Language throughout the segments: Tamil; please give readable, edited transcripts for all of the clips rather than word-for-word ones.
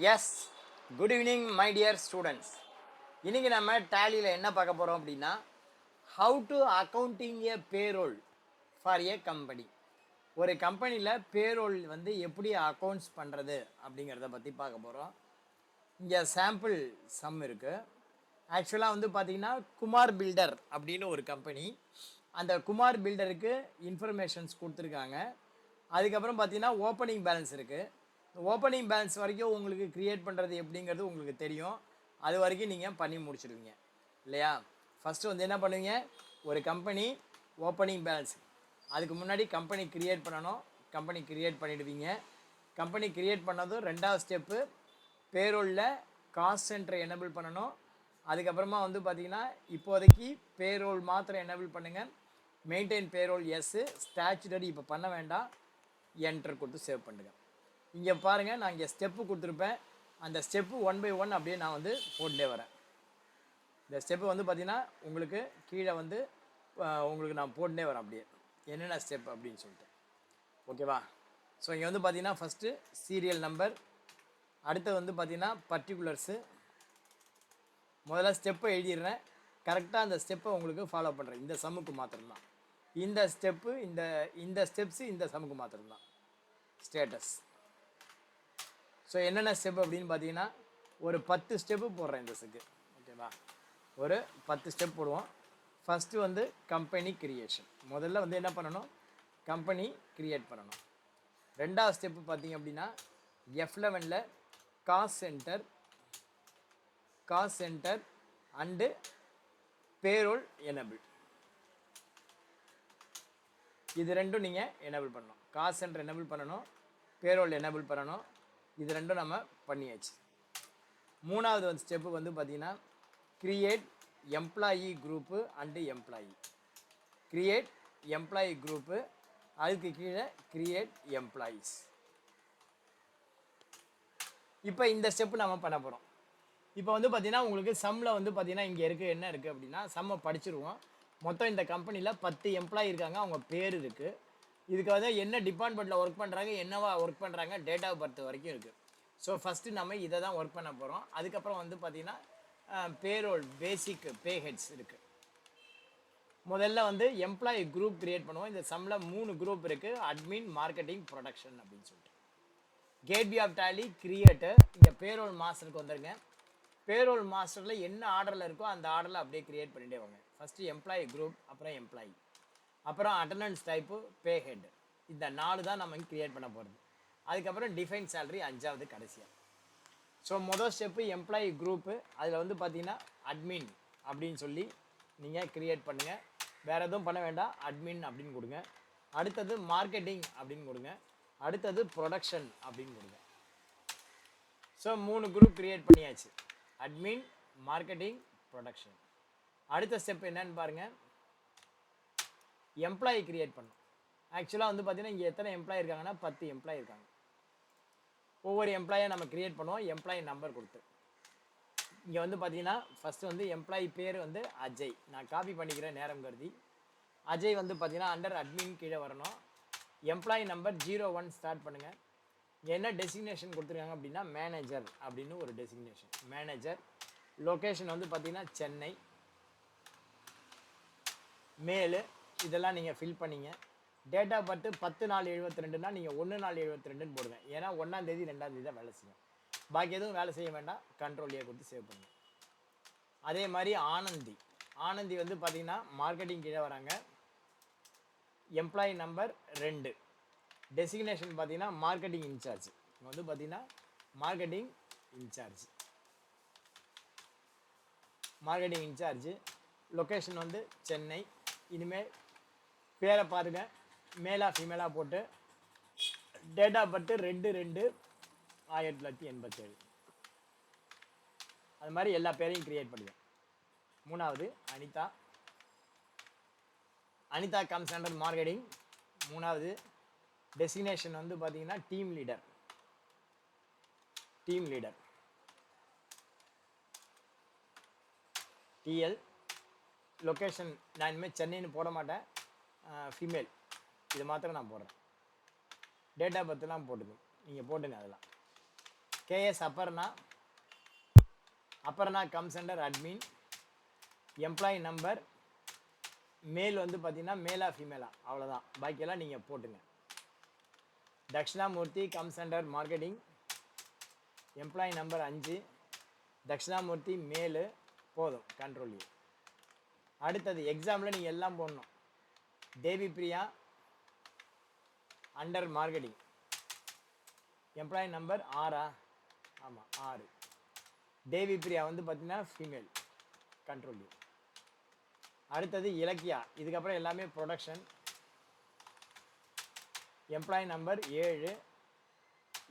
S, good evening my dear students. இன்றைக்கி நம்ம டேலியில் என்ன பார்க்க போகிறோம் அப்படின்னா, how to accounting a payroll for a company. ஒரு கம்பெனியில் பேரோல் வந்து எப்படி அக்கௌண்ட்ஸ் பண்ணுறது அப்படிங்கிறத பற்றி பார்க்க போகிறோம். இங்கே சாம்பிள் சம் இருக்குது. ஆக்சுவலாக வந்து பார்த்திங்கன்னா குமார் பில்டர் அப்படின்னு ஒரு கம்பெனி. அந்த குமார் பில்டருக்கு இன்ஃபர்மேஷன்ஸ் கொடுத்துருக்காங்க. அதுக்கப்புறம் பார்த்தீங்கன்னா ஓப்பனிங் பேலன்ஸ் இருக்குது. ஓப்பனிங் பேலன்ஸ் வரைக்கும் உங்களுக்கு க்ரியேட் பண்ணுறது எப்படிங்கிறது உங்களுக்கு தெரியும். அது வரைக்கும் நீங்கள் பண்ணி முடிச்சுடுவீங்க இல்லையா? ஃபஸ்ட்டு வந்து என்ன பண்ணுவீங்க, ஒரு கம்பெனி ஓப்பனிங் பேலன்ஸ், அதுக்கு முன்னாடி கம்பெனி க்ரியேட் பண்ணணும். கம்பெனி க்ரியேட் பண்ணிவிடுவீங்க. கம்பெனி க்ரியேட் பண்ணதும் ரெண்டாவது ஸ்டெப்பு பேரோலில் காஸ்ட் சென்டரை எனபிள் பண்ணணும். அதுக்கப்புறமா வந்து பார்த்திங்கன்னா இப்போதைக்கு பேரோல் மாத்திரம் எனபிள் பண்ணுங்கள். மெயின்டைன் பேரோல் எஸ்ஸு, ஸ்டாச்சுடரி இப்போ பண்ண வேண்டாம், என்டர் கொடுத்து சேவ் பண்ணுங்கள். இங்கே பாருங்கள், நான் இங்கே ஸ்டெப்பு கொடுத்துருப்பேன். அந்த ஸ்டெப்பு 1 by 1 அப்படியே நான் வந்து போட்டுட்டே வரேன். இந்த ஸ்டெப்பு வந்து பார்த்திங்கன்னா உங்களுக்கு கீழே வந்து உங்களுக்கு நான் போட்டுட்டே வரேன் அப்படியே என்னென்ன ஸ்டெப் அப்படின்னு சொல்லிட்டு. ஓகேவா? ஸோ இங்கே வந்து பார்த்திங்கன்னா ஃபஸ்ட்டு சீரியல் நம்பர், அடுத்து வந்து பார்த்திங்கன்னா பர்டிகுலர்ஸு. முதல்ல ஸ்டெப்பை எழுதிடுறேன். கரெக்டாக அந்த ஸ்டெப்பை உங்களுக்கு ஃபாலோ பண்ணுறேன். இந்த சம்முக்கு மாத்திரம்தான் இந்த ஸ்டெப்பு, இந்த ஸ்டெப்ஸு இந்த சம்முக்கு மாத்திரம்தான். ஸ்டேட்டஸ். ஸோ என்னென்ன ஸ்டெப் அப்படின்னு பார்த்தீங்கன்னா ஒரு 10 ஸ்டெப்பு போடுறேன் இந்த இதுக்கு. ஓகேவா? ஒரு 10 ஸ்டெப் போடுவோம். ஃபஸ்ட்டு வந்து கம்பெனி கிரியேஷன். முதல்ல வந்து என்ன பண்ணணும், கம்பெனி கிரியேட் பண்ணணும். ரெண்டாவது ஸ்டெப்பு பார்த்தீங்க அப்படின்னா F11ல் cost centre and payroll enable. இது ரெண்டும் நீங்கள் எனபிள் பண்ணணும். காஸ்ட் சென்டர் எனபிள் பண்ணணும், பேரோல் எனபிள் பண்ணணும். இது ரெண்டும் நம்ம பண்ணியாச்சு. மூணாவது வந்து ஸ்டெப்பு வந்து பார்த்திங்கன்னா create employee group and employee. Create employee group, அதுக்கு கீழே கிரியேட் எம்ப்ளாயீஸ். இப்போ இந்த ஸ்டெப்பு நம்ம பண்ண போகிறோம். இப்போ வந்து பார்த்திங்கன்னா உங்களுக்கு சம்மில் வந்து பார்த்திங்கன்னா இங்கே இருக்குது, என்ன இருக்குது அப்படின்னா சம்மை படிச்சிருவோம். மொத்தம் இந்த கம்பெனியில் 10 எம்ப்ளாயி இருக்காங்க, அவங்க பேர் இருக்குது. இதுக்கு வந்து என்ன டிபார்ட்மெண்ட்டில் ஒர்க் பண்ணுறாங்க, என்னவா ஒர்க் பண்ணுறாங்க, டேட் ஆஃப் பர்த் வரைக்கும் இருக்குது. ஸோ ஃபஸ்ட்டு நம்ம இதை தான் ஒர்க் பண்ண போகிறோம். அதுக்கப்புறம் வந்து பார்த்திங்கன்னா பேரோல் பேசிக் பே ஹெட்ஸ் இருக்குது. முதல்ல வந்து எம்ப்ளாயி குரூப் க்ரியேட் பண்ணுவோம். இந்த சம்மில் 3 குரூப் இருக்குது, அட்மின், மார்க்கெட்டிங், ப்ரொடக்ஷன் அப்படின்னு சொல்லிட்டு. Gateway of Tally creator. இங்கே பேரோல் மாஸ்டருக்கு வந்துருங்க. பேரோல் மாஸ்டரில் என்ன ஆர்டரில் இருக்கோ அந்த ஆர்டரில் அப்படியே க்ரியேட் பண்ணிகிட்டே வாங்க. ஃபஸ்ட்டு எம்ப்ளாயி குரூப், அப்புறம் எம்ப்ளாயி, அப்புறம் அட்டண்டன்ஸ் டைப்பு, பே ஹெட். இந்த 4 தான் நம்ம க்ரியேட் பண்ண போகிறது. அதுக்கப்புறம் டிஃபைன் சேலரி 5வது கடைசியாக. ஸோ மொதல் ஸ்டெப்பு எம்ப்ளாயி குரூப்பு. அதில் வந்து பார்த்திங்கன்னா அட்மின் அப்படின்னு சொல்லி நீங்கள் க்ரியேட் பண்ணுங்கள். வேறு எதுவும் பண்ண வேண்டாம், அட்மின் அப்படின்னு கொடுங்க. அடுத்தது மார்க்கெட்டிங் அப்படின்னு கொடுங்க. அடுத்தது ப்ரொடக்ஷன் அப்படின்னு கொடுங்க. ஸோ 3 குரூப் க்ரியேட் பண்ணியாச்சு, அட்மின், மார்க்கெட்டிங், ப்ரொடக்ஷன். அடுத்த ஸ்டெப் என்னன்னு பாருங்கள், எம்ப்ளாயி க்ரியேட் பண்ணணும். ஆக்சுவலாக வந்து பார்த்திங்கன்னா இங்கே எத்தனை எம்ப்ளாயி இருக்காங்கன்னா 10 எம்ப்ளாயி இருக்காங்க. ஒவ்வொரு எம்ப்ளாயை நம்ம க்ரியேட் பண்ணுவோம் எம்ப்ளாயி நம்பர் கொடுத்து. இங்கே வந்து பார்த்திங்கன்னா ஃபஸ்ட்டு வந்து எம்ப்ளாயி பேர் வந்து அஜய். நான் காப்பி பண்ணிக்கிறேன் நேரம் கருதி. அஜய் வந்து பார்த்திங்கன்னா அண்டர் அட்மின் கீழே வரணும். எம்ப்ளாயி நம்பர் 01 ஸ்டார்ட் பண்ணுங்கள். என்ன டெசிக்னேஷன் கொடுத்துருக்காங்க அப்படின்னா மேனேஜர் அப்படின்னு ஒரு டெசிக்னேஷன், மேனேஜர். லொக்கேஷன் வந்து பார்த்திங்கன்னா சென்னை, மேலு. இதெல்லாம் நீங்கள் ஃபில் பண்ணிங்க. டேட் ஆஃப் பர்த் 10/4/72னா நீங்கள் 1/4/72ன்னு போடுங்க. ஏன்னா 1ஆம் தேதி 2ஆம் தேதி தான் வேலை செய்யும். பாக்கி எதுவும் வேலை செய்ய வேண்டாம், கண்ட்ரோல் கொடுத்து சேவ் பண்ணுங்க. அதே மாதிரி ஆனந்தி வந்து பார்த்திங்கன்னா மார்க்கெட்டிங் கீழே வராங்க. எம்ப்ளாயி நம்பர் 2, டெசிக்னேஷன் பார்த்திங்கன்னா மார்க்கெட்டிங் இன்சார்ஜ். இங்கே வந்து பார்த்திங்கன்னா மார்க்கெட்டிங் இன்சார்ஜ். லொக்கேஷன் வந்து சென்னை. இனிமேல் பேரை பாருங்கள், மேலாக ஃபீமேலாக போட்டு டேட் ஆஃப் பர்த் 2/2/1987. அது மாதிரி எல்லா பேரையும் க்ரியேட் பண்ணுவேன். மூணாவது அனிதா கம்ஸ் அண்டர் மார்க்கெட்டிங். மூணாவது டெசிக்னேஷன் வந்து பார்த்தீங்கன்னா டீம் லீடர். டிஎல். லொக்கேஷன் நான் இனிமேல் சென்னைன்னு போட மாட்டேன், ஃபீமேல். இது மாத்திரம் நான் போடுறேன். டேட் ஆஃப் பர்த்லாம் போட்டுங்க, நீங்கள் போட்டுங்க அதெல்லாம். KS Aparna comes under admin. Employee number மேல் வந்து பார்த்தீங்கன்னா மேலா ஃபீமேலா அவ்வளோதான், பாக்கியெல்லாம் நீங்கள் போட்டுங்க. Dakshinamurthy comes under marketing. Employee number 5, Dakshinamurthy male போதும், கண்ட்ரோல் யூ. அடுத்தது எக்ஸாமில் நீங்கள் எல்லாம் போடணும். Devi Priya under marketing. Employee number 6, ஆமாம் 6. தேவி பிரியா வந்து பார்த்தீங்கன்னா ஃபீமேல், கண்ட்ரோல் யூ. அடுத்தது இலக்கியா, இதுக்கப்புறம் எல்லாமே ப்ரொடக்ஷன். எம்ப்ளாயி நம்பர் 7,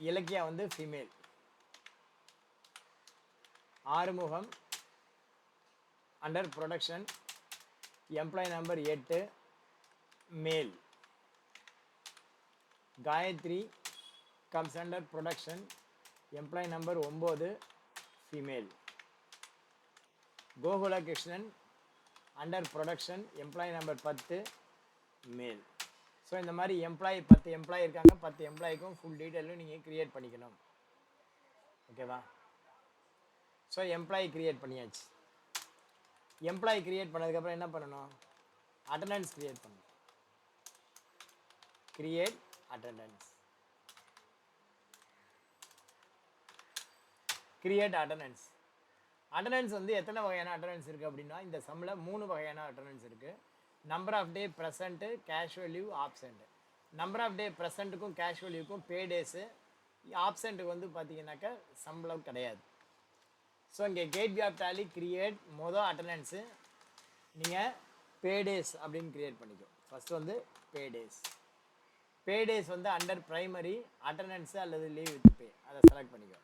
இலக்கியா வந்து female. Arumugam under production. Employee number 8, male. Gayathri comes under production. Employee number 9, female. Gokula Krishnan under production. Employee number 10, male. So இந்த மாதிரி எம்ப்ளாயி 10 எம்ப்ளாயி இருக்காங்க. 10 எம்ப்ளாய்க்கும் ஃபுல் டீட்டெயிலும் நீங்கள் க்ரியேட் பண்ணிக்கணும். ஓகேவா? ஸோ எம்ப்ளாயி க்ரியேட் பண்ணியாச்சு. எம்ப்ளாயி க்ரியேட் பண்ணதுக்கப்புறம் என்ன பண்ணணும்? அட்டண்டன்ஸ் க்ரியேட் பண்ணணும். Create attendance. Create attendance. Attendance வந்து எத்தனை வகையான அட்டண்டன்ஸ் இருக்குது அப்படின்னா, இந்த சம்மில் 3 வகையான அட்டண்டன்ஸ் இருக்குது. Number of day present, casual leave, absent. Number of day ப்ரெசண்ட்டுக்கும் கேஷுவல் லீவுக்கும் பே டேஸு. ஆப்சென்ட்டுக்கு வந்து பார்த்தீங்கன்னாக்கா சம்பளம் கிடையாது. ஸோ இங்கே gateway of Tally create attendance நீங்கள் பே டேஸ் அப்படின்னு கிரியேட் பண்ணிக்கோ. ஃபஸ்ட்டு வந்து பே டேஸ். பே டேஸ் வந்து அண்டர் ப்ரைமரி அட்டண்டன்ஸு அல்லது லீவ் வித் பே, அதை செலக்ட் பண்ணிக்கோ.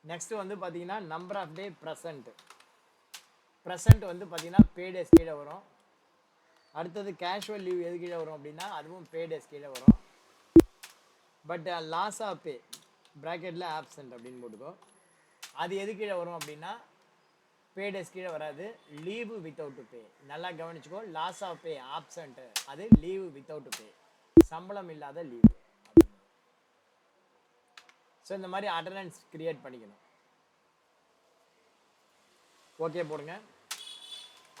நெக்ஸ்ட் வந்து பார்த்தீங்கன்னா number of day present. Present வந்து பார்த்தீங்கன்னா பே டேஸ் கீழே வரும். அடுத்தது கேஷுவல் லீவ் எது கீழே வரும் அப்படின்னா அதுவும் பே டேஸ் கீழே வரும். பட் லாஸ் ஆஃப் பே ப்ராக்கெட்டில் ஆப்சென்ட் அப்படின்னு போட்டுக்கோ. அது எது கீழே வரும் அப்படின்னா பே டேஸ் கீழே வராது, லீவு வித்தவுட் பே. நல்லா கவனிச்சுக்கோ. லாஸ் ஆஃப் பே ஆப்சென்ட், அது லீவு வித்தவுட் பே, சம்பளம் இல்லாத லீவு. ஸோ இந்த மாதிரி அட்டண்டன்ஸ் கிரியேட் பண்ணிக்கணும். ஓகே போடுங்க.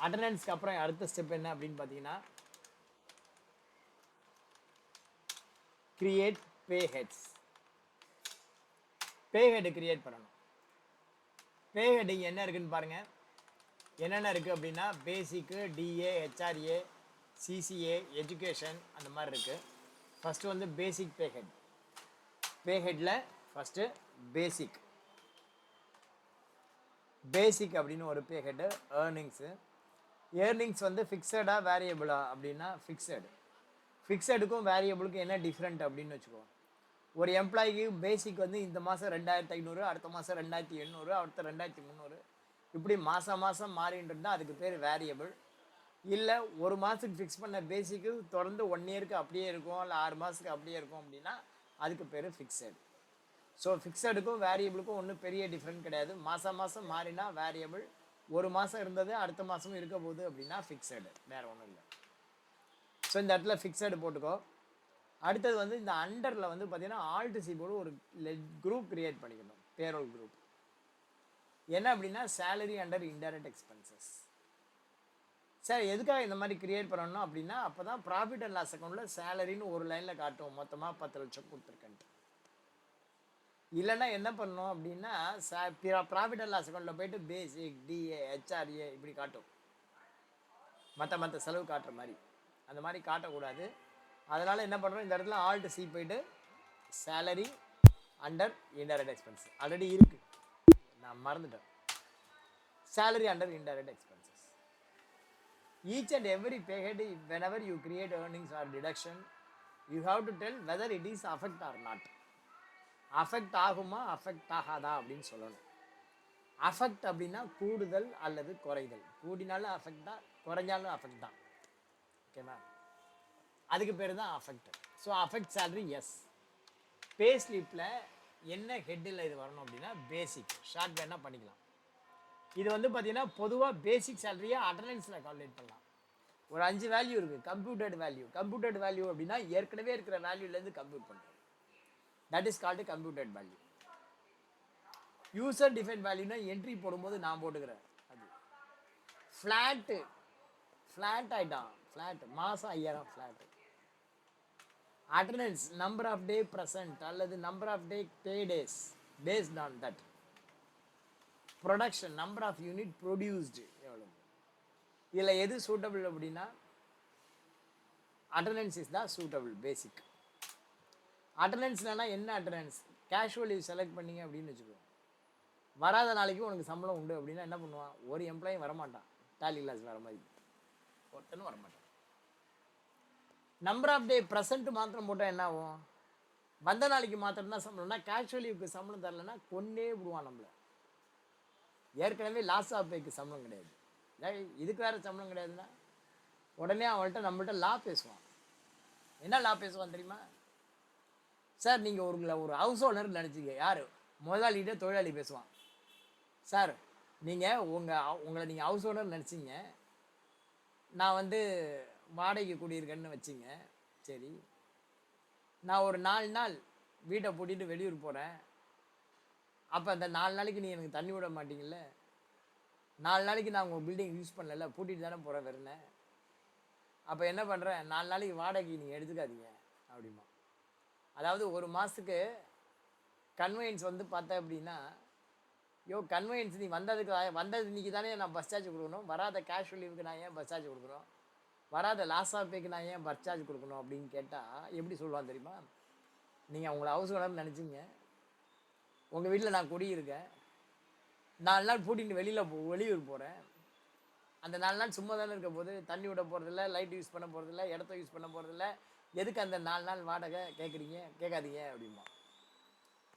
அட்டண்டன்ஸ்க்கு அப்புறம் அடுத்த ஸ்டெப் என்ன அப்படின்னு பார்த்தீங்கன்னா கிரியேட் பே ஹெட்ஸ். பே ஹெட் கிரியேட் பண்ணணும். பே ஹெட்டிங் என்ன இருக்குன்னு பாருங்கள். என்னென்ன இருக்குது அப்படின்னா பேசிக்கு, டிஏ, ஹெச்ஆர்ஏ, சிசிஏ, எஜுகேஷன், அந்த மாதிரி இருக்குது. ஃபஸ்ட்டு வந்து பேசிக் பே ஹெட். பே ஹெட்டில் ஃபஸ்ட்டு பேசிக். பேசிக் அப்படின்னு ஒரு பே ஹெட்டு. ஏர்னிங்ஸு. ஏர்னிங்ஸ் வந்து ஃபிக்ஸடா வேரியபிளா அப்படின்னா ஃபிக்ஸடு. ஃபிக்ஸடுக்கும் வேரியபிளுக்கும் என்ன டிஃப்ரெண்ட் அப்படின்னு வச்சுக்கோ. ஒரு எம்ப்ளாய்க்கு பேசிக் வந்து இந்த மாதம் 2500, அடுத்த மாதம் 2800, அடுத்த 2300, இப்படி மாதம் மாதம் மாறிட்டு இருந்தால் அதுக்கு பேர் வேரியபிள். இல்லை ஒரு மாதத்துக்கு ஃபிக்ஸ் பண்ண பேசிக்கு தொடர்ந்து 1 இயருக்கு அப்படியே இருக்கும், இல்லை 6 மாதத்துக்கு அப்படியே இருக்கும் அப்படின்னா அதுக்கு பேர் ஃபிக்ஸடு. ஸோ ஃபிக்ஸடுக்கும் வேரியபிளுக்கும் ஒன்றும் பெரிய டிஃப்ரெண்ட் கிடையாது. மாதம் மாதம் மாறினா வேரியபிள், ஒரு மாதம் இருந்தது அடுத்த மாதமும் இருக்க போகுது அப்படின்னா ஃபிக்ஸடு, வேறு ஒன்றும் இல்லை. ஸோ இந்த இடத்துல ஃபிக்ஸடு போட்டுக்கோ. அடுத்தது வந்து இந்த அண்டரில் வந்து பார்த்தீங்கன்னா ஆல்ட் சி போர்டு ஒரு குரூப் கிரியேட் பண்ணிக்கணும், பேரோல் குரூப். என்ன அப்படின்னா salary under indirect expenses. Sir எதுக்காக இந்த மாதிரி கிரியேட் பண்ணணும் அப்படின்னா அப்போ தான் ப்ராஃபிட் அண்ட் லாஸ் அக்கௌண்ட்டில் சேலரின்னு ஒரு லைனில் காட்டும் மொத்தமாக 10 லட்சம் கொடுத்துருக்கேன்ட்டு. இல்லைன்னா என்ன பண்ணணும் அப்படின்னா ப்ராஃபிட் அண்ட் லாஸ் அக்கௌண்ட்டில் போயிட்டு பேசிக், டிஏ, ஹெச்ஆர்ஏ இப்படி காட்டும், மற்ற செலவு காட்டுற மாதிரி. அந்த மாதிரி காட்டக்கூடாது. அதனால் என்ன பண்ணுறோம், இந்த இடத்துல ஆல்ட் சி போயிட்டு salary under indirect expense already இருக்குது, நான் மறந்துட்டேன். Salary under indirect expenses. Each and every pay head whenever you create earnings or deduction you have to tell whether it is affect or not. Affect ஆகுமா அஃபெக்ட் ஆகாதா அப்படின்னு சொல்லணும். அஃபெக்ட் அப்படின்னா கூடுதல் அல்லது குறைதல். கூடினாலும் அஃபெக்ட் தான், குறைஞ்சாலும் அஃபெக்ட் தான். ஓகேவா? அதுக்கு பேர் தான் affect. So affect salary yes. Pay ஸ்லிப்பில் என்ன ஹெட்டில் இது வரணும் அப்படின்னா பேசிக், ஷார்ட் வேணால் பண்ணிக்கலாம். இது வந்து பார்த்தீங்கன்னா பொதுவாக பேசிக் சேலரியை அட்டண்டன்ஸில் கால்குலேட் பண்ணலாம். ஒரு 5 வேல்யூ இருக்குது. கம்ப்யூட்டட் வேல்யூ அப்படின்னா ஏற்கனவே இருக்கிற வேல்யூலேருந்து கம்ப்யூட் பண்ணுறோம். That is called computed value. User define வேல்யூனா என்ட்ரி போடும்போது நான் போட்டுக்கிறேன். அது ஃப்ளாட் ஆயிட்டான். ஃப்ளாட் மாதம் 5000 flat. Attendance number of day present அல்லது number of day pay days based on that. Production number of unit produced எவ்வளோ. இதில் எது சூட்டபிள் அப்படின்னா அட்டண்டன்ஸ் இஸ் தான் சூட்டபிள் பேசிக். அட்டண்டன்ஸ்னா என்ன அட்டண்டன்ஸ்? கேஷுவல் லீவ் செலக்ட் பண்ணிங்க அப்படின்னு வச்சுக்கோ, வராத நாளைக்கு உனக்கு சம்பளம் உண்டு அப்படின்னா என்ன பண்ணுவான்? ஒரு எம்ப்ளாயும் வரமாட்டான். டேலி கிளாஸ் வர மாதிரி ஒருத்தனும் வரமாட்டான். நம்பர் ஆஃப் டே ப்ரெசன்ட் மாத்திரம் போட்டால் என்ன ஆகும்? வந்த நாளைக்கு மாத்திரம் தான் சம்பளம்னா கேஷுவல் லீவுக்கு சம்பளம் தரலன்னா கொன்னே விடுவான் நம்மளை. ஏற்கனவே லாஸ் ஆஃப் பேக்கு சம்பளம் கிடையாது, இதுக்கு வேறு சம்பளம் கிடையாதுன்னா உடனே அவன்கிட்ட நம்மள்ட்ட லா பேசுவான். என்ன லா பேசுவான் தெரியுமா? சார் நீங்கள் ஒரு ஹவுஸ் ஓனர் நினச்சிங்க, யார் முதலாளிகிட்ட தொழிலாளி பேசுவான். சார் நீங்கள் உங்களை நீங்கள் ஹவுஸ் ஓனர் நினச்சிங்க, நான் வந்து வாடகைக்கு குடியிருக்கேன்னு வச்சிங்க, சரி நான் ஒரு 4 நாள் வீட்டை பூட்டிட்டு வெளியூர் போகிறேன். அப்போ அந்த 4 நாளைக்கு நீ எனக்கு தண்ணி விட மாட்டீங்கல்ல, 4 நாளைக்கு நான் உங்கள் பில்டிங் யூஸ் பண்ணல, பூட்டிட்டு தானே போகிறேன் வெறுனே. அப்போ என்ன பண்ணுறேன், 4 நாளைக்கு வாடகைக்கு நீங்கள் எடுத்துக்காதீங்க அப்படிமா. அதாவது ஒரு மாதத்துக்கு கன்வெயன்ஸ் வந்து பார்த்தேன் அப்படின்னா, கன்வெயன்ஸ் நீ வந்தது இன்னைக்கு தானே நான் பஸ் சார்ஜ் கொடுக்கணும், வராத கேஷுவல் லீவுக்கு நான் ஏன் பஸ் சார்ஜ் கொடுக்குறோம், வராத லாஸ் ஆஃப் பேக்கு நான் ஏன் பஸ் சார்ஜ் கொடுக்கணும் அப்படின்னு கேட்டால் எப்படி சொல்லுவான் தெரியுமா? நீங்கள் உங்களை ஹவுஸ் ஓனர் நினச்சிங்க, உங்கள் வீட்டில் நான் குடியிருக்கேன், 4 நாள் பூட்டிட்டு வெளியூர் போகிறேன், அந்த 4 நாள் சும்மா தானே இருக்க போது, தண்ணி விட போகிறதில்ல, லைட் யூஸ் பண்ண போகிறதில்ல, இடத்த யூஸ் பண்ண போகிறதில்ல, எதுக்கு அந்த 4 நாள் வாடகை கேட்காதீங்க அப்படிமா.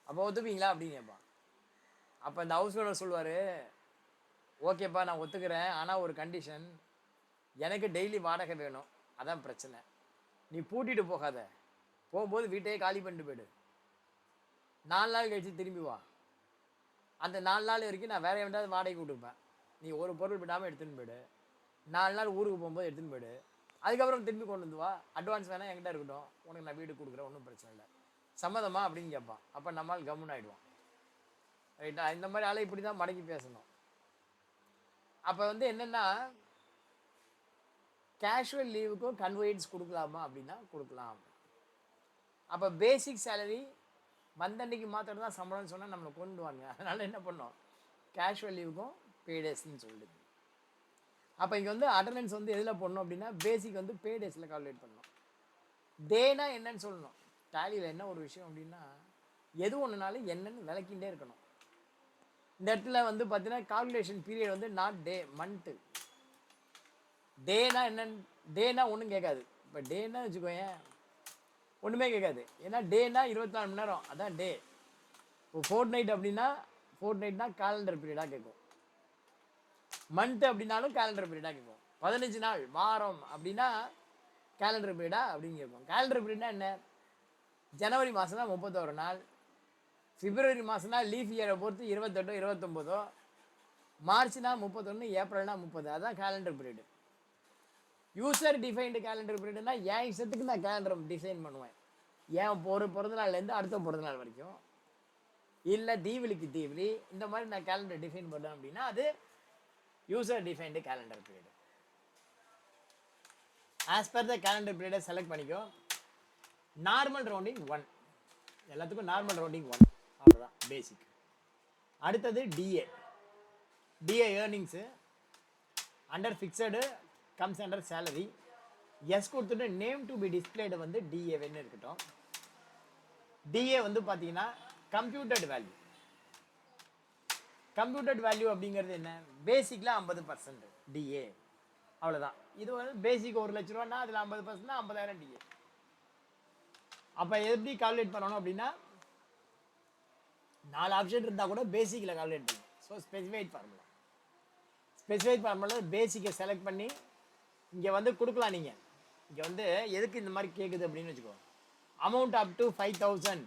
அப்போ ஒத்துப்பீங்களா அப்படின்னு கேட்பான். அப்போ இந்த ஹவுஸ் ஓனர் சொல்லுவார், ஓகேப்பா நான் ஒத்துக்கிறேன், ஆனால் ஒரு கண்டிஷன், எனக்கு டெய்லி வாடகை வேணும், அதான் பிரச்சனை. நீ பூட்டிட்டு போகாத, போகும்போது வீட்டையே காலி பண்ணிட்டு போய்டு, 4 நாள் கழிச்சு திரும்பி வா, அந்த 4 நாள் வரைக்கும் நான் வேற எவனாவது வாடகை விட்டுருப்பேன், நீ ஒரு பொருள் விடாமல் எடுத்துன்னு போய்டு, 4 நாள் ஊருக்கு போகும்போது எடுத்துன்னு போய்டு, அதுக்கப்புறம் திரும்பி கொண்டு வந்து வா, அட்வான்ஸ் வேணால் என்கிட்ட இருக்கட்டும், உனக்கு நான் வீடு கொடுக்குறேன், ஒன்றும் பிரச்சனை இல்லை, சம்மதமா அப்படின்னு கேட்பான். அப்போ நம்மால் கம்முன்னு ஆகிடுவான். ரைட்டா? இந்த மாதிரி ஆளை இப்படி தான் மடக்கி பேசணும். அப்போ வந்து என்னென்னா, கேஷுவல் லீவுக்கும் கன்வெயன்ஸ் கொடுக்கலாமா அப்படின்னா கொடுக்கலாம். அப்போ பேசிக் சேலரி வந்தன்னைக்கு மாத்திரம் தான் சம்பளம்னு சொன்னால் நம்மளை கொண்டுடுவாங்க. அதனால் என்ன பண்ணோம், கேஷுவல் லீவுக்கும் பேடேஸ்ன்னு சொல்லிடுது. அப்போ இங்கே வந்து அட்டண்டன்ஸ் வந்து எதில் பண்ணணும் அப்படின்னா பேசிக் வந்து பேடேஸில் கால்குலேட் பண்ணணும். டேனா என்னன்னு சொல்லணும். டேலியில் என்ன ஒரு விஷயம் அப்படின்னா, எது ஒன்றுனாலும் என்னன்னு விளக்கிண்டே இருக்கணும். இந்த இடத்துல வந்து பார்த்தீங்கன்னா கால்குலேஷன் பீரியட் வந்து நாட் டே, மந்த்து. டேனா என்னன்னு, டேனா ஒன்றும் கேட்காது. இப்போ டேன்னா வச்சுக்கோயேன் ஒன்றுமே கேட்காது, ஏன்னா டேனா 24 மணி நேரம், அதான் டே. இப்போ ஃபோர்ட் நைட் அப்படின்னா கேலண்டர் பீரியடாக கேட்கும். மந்த்து அப்படின்னாலும் கேலண்டர் பீரியடாக கேட்கும். 15 நாள் வாரம் அப்படின்னா கேலண்டர் பீரியடா அப்படின்னு கேட்கும். கேலண்டர் பீரியட்னா என்ன? ஜனவரி மாதம்னா 31 நாள், பிப்ரவரி மாதம்னா லீஃப் இயரை பொறுத்து 28 29, மார்ச்னா 31, ஏப்ரல்னா 30, அதுதான் calendar period. User defined calendar பீரியட்னா என் இஷ்டத்துக்கு நான் கேலண்டர் டிசைன் பண்ணுவேன், ஏன் ஒரு பிறந்தநாள்லேருந்து அடுத்த பிறந்தநாள் வரைக்கும், இல்லை தீபாவளிக்கு தீபாவளி, இந்த மாதிரி நான் கேலண்டர் டிஃபைன் பண்ணேன் அப்படின்னா அது user defined calendar period. As per the calendar பீரியடை செலக்ட் பண்ணிக்கோ. நார்மல் ரவுண்டிங் 1, எல்லாத்துக்கும் நார்மல் ரவுண்டிங் 1, அவ்வளோதான் பேசிக். அடுத்தது DA earnings under fixed comes under salary. Yes கொடுத்துட்டு நேம் டு பி டிஸ்பிளேடு வந்து டிஏன்னு இருக்கட்டும். டிஏ வந்து பார்த்தீங்கன்னா கம்ப்யூட்டட் வேல்யூ. கம்ப்யூட்டட் வேல்யூ அப்படிங்கிறது என்ன? பேசிக்கில் 50% டிஏ, அவ்வளோதான். இது வந்து பேசிக் 1 லட்ச ரூபான்னா அதில் 50% 50,000 டிஏ. அப்போ எப்படி கால்குலேட் பண்ணணும் அப்படின்னா 4 ஆப்ஷன் இருந்தால் கூட பேசிக்கில் கால்குலேட் பண்ணணும். ஸோ ஸ்பெசிஃபைட் ஃபார்முலா பேசிக்கை செலக்ட் பண்ணி இங்கே வந்து கொடுக்கலாம். நீங்கள் இங்கே வந்து எதுக்கு இந்த மாதிரி கேட்குது அப்படின்னு வச்சுக்கோ, அமௌண்ட் அப் டு 5,000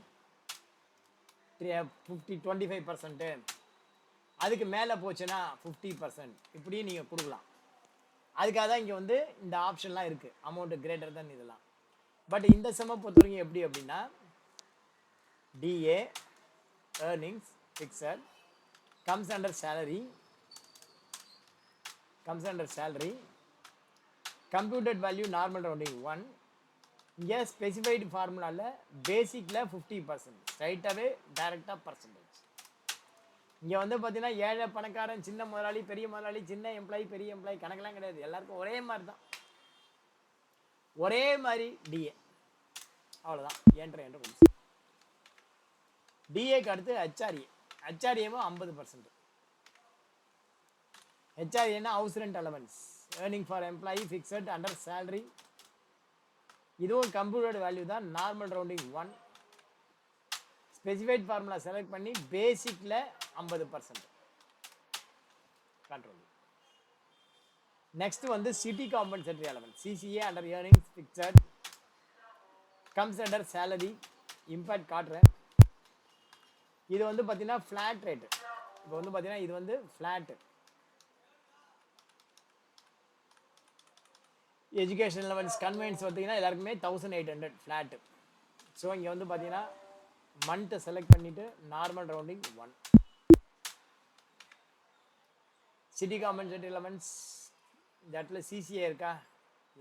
25%, அதுக்கு மேலே போச்சுன்னா 50%, இப்படியும் நீங்கள் கொடுக்கலாம். அதுக்காக தான் இங்கே வந்து இந்த ஆப்ஷன்லாம் இருக்குது, அமௌண்ட்டு கிரேட்டர் தான் இதெல்லாம். பட் இந்த செம்மை பொறுத்த வரைக்கும் எப்படி அப்படின்னா DA earnings fixed comes under salary, computed value normal rounding 1. இங்கே ஸ்பெசிஃபைடு ஃபார்முலாவில் பேசிக்கில் 50%, ஸ்ட்ரைட்டாகவே டைரெக்டாக பர்சன்டேஜ். இங்கே வந்து பார்த்தீங்கன்னா ஏழை பணக்காரன், சின்ன முதலாளி பெரிய முதலாளி, சின்ன எம்ப்ளாயி பெரிய எம்ப்ளாயி கணக்கெல்லாம் கிடையாது. எல்லாருக்கும் ஒரே மாதிரி தான், ஒரே மாதிரி டிஏ, அவ்வளோதான். என்ற ரூல்ஸ். டிஏக்கு அடுத்து ஹெச்ஆர்ஏவும் 50%. ஹெச்ஆர்ஏன்னா house rent allowance, earning for employee, fixed under salary. இதுவும் கம்ப்யூட்டர் வேல்யூ தான், normal rounding 1. Specified formula select பண்ணி பேசிக்கில் 50% கண்ட்ரோல். நெக்ஸ்ட் வந்து city compensatory allowance, CCA under earnings fixed comes under salary. Impact காட்டுறேன். இது வந்து பார்த்தீங்கன்னா ஃப்ளாட் ரேட்டு. இப்போ வந்து பார்த்தீங்கன்னா இது வந்து ஃப்ளாட்டு. எஜுகேஷன் அலவன்ஸ் கன்வென்ஸ் பார்த்தீங்கன்னா எல்லாருக்குமே 1800 ஃப்ளாட்டு. ஸோ இங்கே வந்து பார்த்தீங்கன்னா மந்த்தை செலக்ட் பண்ணிவிட்டு normal rounding 1. City compensatory allowance இந்த இடத்துல சிசிஏ இருக்கா?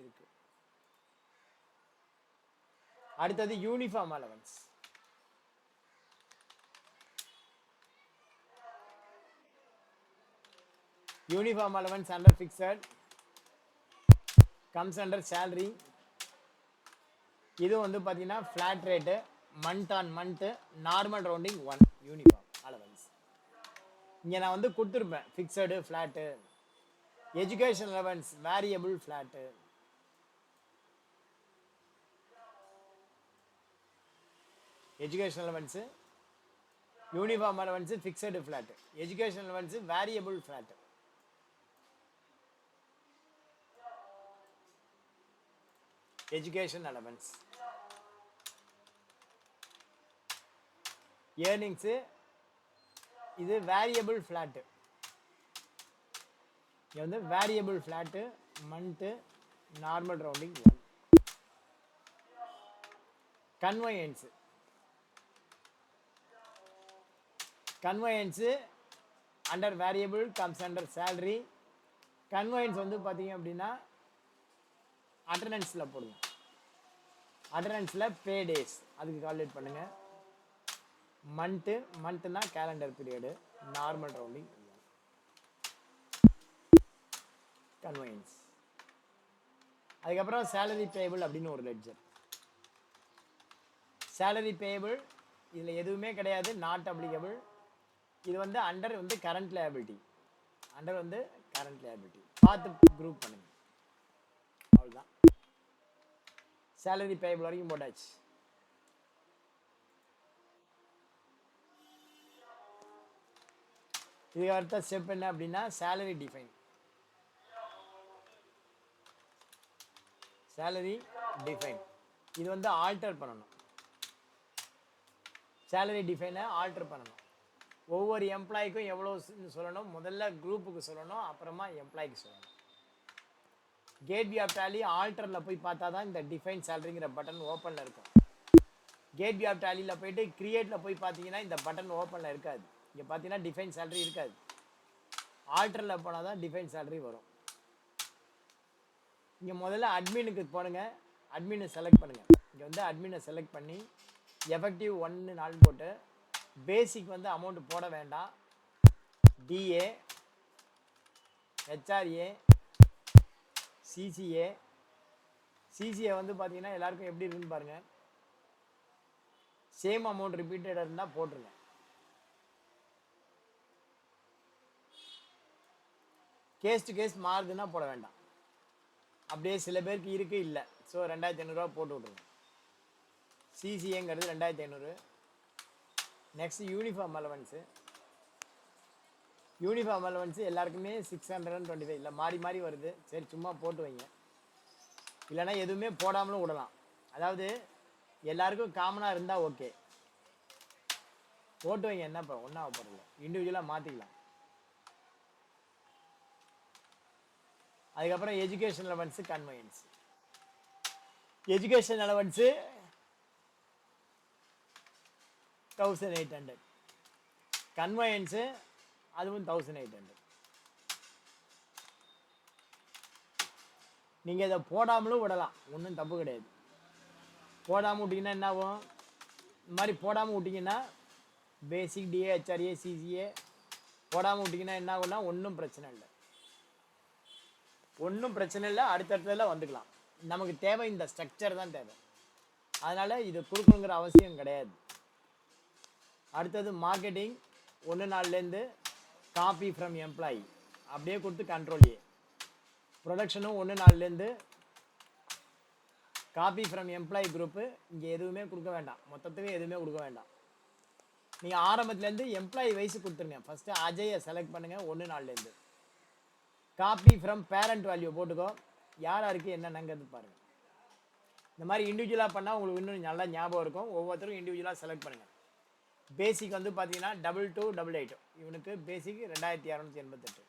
இருக்கு. அடுத்தது uniform allowance. Uniform allowance under fixed comes under salary. இது வந்து பார்த்தீங்கன்னா flat rate, month on month, normal rounding 1 uniform allowance. இங்கே நான் வந்து கொடுத்துருப்பேன் fixed flat. Education allowance variable flat. Education allowance, uniform allowance fixed flat, education allowance variable flat. Education allowance, earnings இது வேரியபிள் ஃப்ளாட்டு. இது வந்து variable flat, month, normal rounding 1. Conveyance, conveyance under variable comes under salary. Conveyance வந்து பார்த்தீங்க அப்படின்னா அட்டண்டன்ஸில் போடுங்க. அட்டண்டன்ஸில் பே டேஸ் அதுக்கு கால்குலேட் பண்ணுங்கள். மந்த்துனா calendar period, normal rounding conveyance. அதுக்கப்புறம் சேலரி பேயபிள் அப்படின்னு ஒரு லெட்ஜர். சேலரி பேயபிள் இதில் எதுவுமே கிடையாது, நாட் அப்ளிகபிள். இது வந்து அண்டர் வந்து கரண்ட் லைபிலிட்டி, அண்டர் வந்து கரண்ட் லைபிலிட்டி பார்த்து குரூப் பண்ணுங்க. அவ்வளோதான். சேலரி பேயபிள் வரைக்கும் போட்டாச்சு. இதுக்கு அடுத்த ஸ்டெப் என்ன அப்படின்னா சேலரி டிஃபைன். சேலரி டிஃபைன் இது வந்து ஆல்டர் பண்ணணும். சேலரி டிஃபைனை ஆல்டர் பண்ணணும். ஒவ்வொரு எம்ப்ளாய்க்கும் எவ்வளோன்னு சொல்லணும். முதல்ல குரூப்புக்கு சொல்லணும், அப்புறமா எம்ப்ளாய்க்கு சொல்லணும். கேட்வே ஆஃப் டேலி ஆல்டரில் போய் பார்த்தா தான் இந்த டிஃபைன் சேலரிங்கிற பட்டன் ஓப்பனில் இருக்கும். கேட்வே ஆஃப் டேலியில் போயிட்டு கிரியேட்டில் போய் பார்த்தீங்கன்னா இந்த பட்டன் ஓப்பனில் இருக்காது. இங்கே பார்த்தீங்கன்னா டிஃபைன் சேலரி இருக்காது. ஆல்டரில் போனால் தான் டிஃபைன் சேலரி வரும். இங்கே முதல்ல அட்மினுக்கு போடுங்க, அட்மினை செலக்ட் பண்ணுங்கள். இங்கே வந்து அட்மினை செலக்ட் பண்ணி எஃபெக்டிவ் 1 நாள் போட்டு பேசிக் வந்து அமௌண்ட் போட வேண்டாம். DA, HRA, CCA. சிசிஏ வந்து பார்த்தீங்கன்னா எல்லாருக்கும் எப்படி இருக்குன்னு பாருங்கள். சேம் அமௌண்ட் ரிப்பீட்டடாக இருந்தால் போட்டுருங்க. கேஸ் டு கேஸ் மாறுதுன்னா போட வேண்டாம். அப்படியே சில பேருக்கு இருக்கு இல்லை, ஸோ 2500 போட்டு விட்ருங்க. சிசிஏங்கிறது 2500. Next uniform allowance. Uniform allowance எல்லாருக்குமே 625 இல்லை, மாறி மாறி வருது. சரி சும்மா போட்டு வைங்க, இல்லைனா எதுவுமே போடாமலும் விடலாம். அதாவது எல்லாருக்கும் காமனாக இருந்தால் ஓகே, போட்டு வைங்க. என்னப்பா ஒன்றா போடல, இண்டிவிஜுவலாக மாற்றிக்கலாம். அதுக்கப்புறம் education allowance conveyance. Education allowance 1800. Conveyance அதுவும் 1800. நீங்கள் இதை போடாமலும் விடலாம், ஒன்றும் தப்பு கிடையாது. போடாமல் விட்டிங்கன்னா என்ன ஆகும், இந்த மாதிரி போடாமல் விட்டிங்கன்னா பேசிக் டிஏ ஹெச்ஆர்ஏ சிசிஏ போடாமல் விட்டிங்கன்னா என்ன ஆகும்னா ஒன்றும் பிரச்சனை இல்லை, ஒன்றும் பிரச்சனை இல்லை, அடுத்தடுத்ததில் வந்துக்கலாம். நமக்கு தேவை இந்த ஸ்ட்ரக்சர் தான் தேவை, அதனால் இது கொடுக்கணுங்கிற அவசியம் கிடையாது. அடுத்தது மார்க்கெட்டிங் 1-4லேருந்து காப்பி ஃப்ரம் எம்ப்ளாயி அப்படியே கொடுத்து கண்ட்ரோல் ஏ. ப்ரொடக்ஷனும் 1-4லேருந்து காப்பி ஃப்ரம் எம்ப்ளாயி குரூப்பு. இங்கே எதுவுமே கொடுக்க வேண்டாம், மொத்தத்துக்கு எதுவுமே கொடுக்க வேண்டாம். நீங்கள் ஆரம்பத்துலேருந்து எம்ப்ளாயி வைஸ் கொடுத்துருங்க. ஃபஸ்ட்டு அஜயை செலக்ட் பண்ணுங்கள் 1-4லேருந்து. காப்பி ஃப்ரம் பேரண்ட் வேல்யூ போட்டுக்கோ, யார் யாருக்கு என்னென்னங்கிறது பாருங்கள். இந்த மாதிரி இண்டிவிஜுவலாக பண்ணால் உங்களுக்கு இன்னும் நல்லா ஞாபகம் இருக்கும். ஒவ்வொருத்தரும் இண்டிவிஜுவலாக செலக்ட் பண்ணுங்கள். பேசிக் வந்து பார்த்தீங்கன்னா 2288, இவனுக்கு பேசிக் 2288.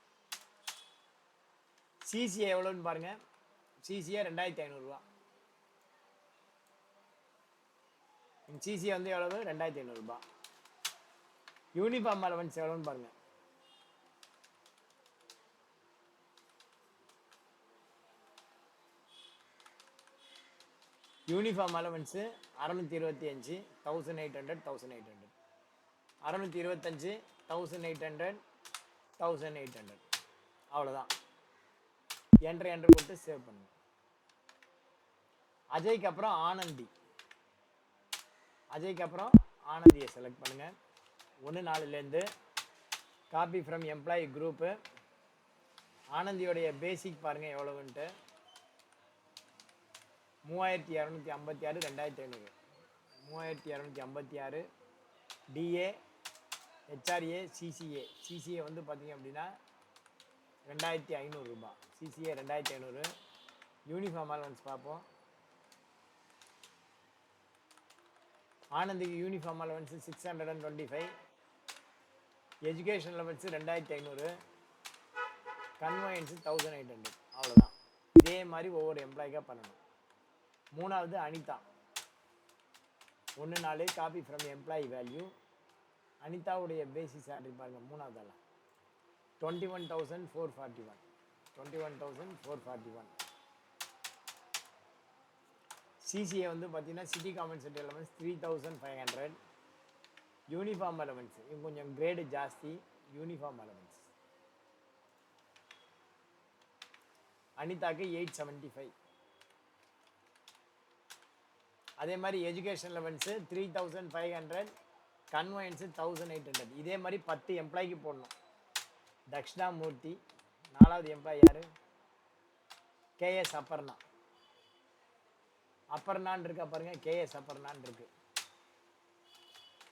சிசிஏ எவ்வளோன்னு பாருங்கள், சிசிஏ 2500 சிசிஏ வந்து எவ்வளவு 2500. யூனிஃபார்ம் அலவன்ஸ் எவ்வளோன்னு பாருங்கள், யூனிஃபார்ம் அலவன்ஸு 625, 1800, 1800, 625, 1800, 1800, அவ்வளோதான். என்ட்ரு கொடுத்து சேவ் பண்ணுங்க. அஜய்க்கு அப்புறம் ஆனந்தி, அஜய்க்கு அப்புறம் ஆனந்தியை செலக்ட் பண்ணுங்கள். 1-4லேருந்து காப்பி ஃப்ரம் எம்ப்ளாயி குரூப்பு. ஆனந்தியோடைய பேசிக் பாருங்கள் எவ்வளவுன்ட்டு, 3256, 2500, 3256. டிஏ ஹெச்ஆர்ஏ சிசிஏ, சிசிஏ வந்து பார்த்தீங்க அப்படின்னா 2500 சிசிஏ 2500. யூனிஃபார்ம் அலவன்ஸ் பார்ப்போம். ஆனந்திக்கு uniform allowance 625, education allowance 2500, conveyance 1800. அவ்வளோதான். இதே மாதிரி ஒவ்வொரு எம்ப்ளாய்க்காக பண்ணணும். மூணாவது Anitha, 1-4 copy from employee value. அனிதாவுடைய பேசிக் சேலரி பாருங்கள், மூணாவதெல்லாம் 21,441, 21,441. சிசிஏ வந்து பார்த்தீங்கன்னா city compensate allowance 3500. Uniform allowance இவங்க கொஞ்சம் கிரேடு ஜாஸ்தி. யூனிஃபார்ம் அலவன்ஸ் அனிதாக்கு 875. அதே மாதிரி எஜுகேஷன் அலவன்ஸு 3500, கன்வயன்ஸு 1800. இதே மாதிரி 10 எம்ப்ளாய்க்கு போடணும். தக்ஷணாமூர்த்தி, 4வது எம்ப்ளாய் யார், கேஎஸ் அப்பர்ணா. அப்பர்ணான் இருக்கா பாருங்கள், கேஎஸ் அப்பர்ணான் இருக்கு.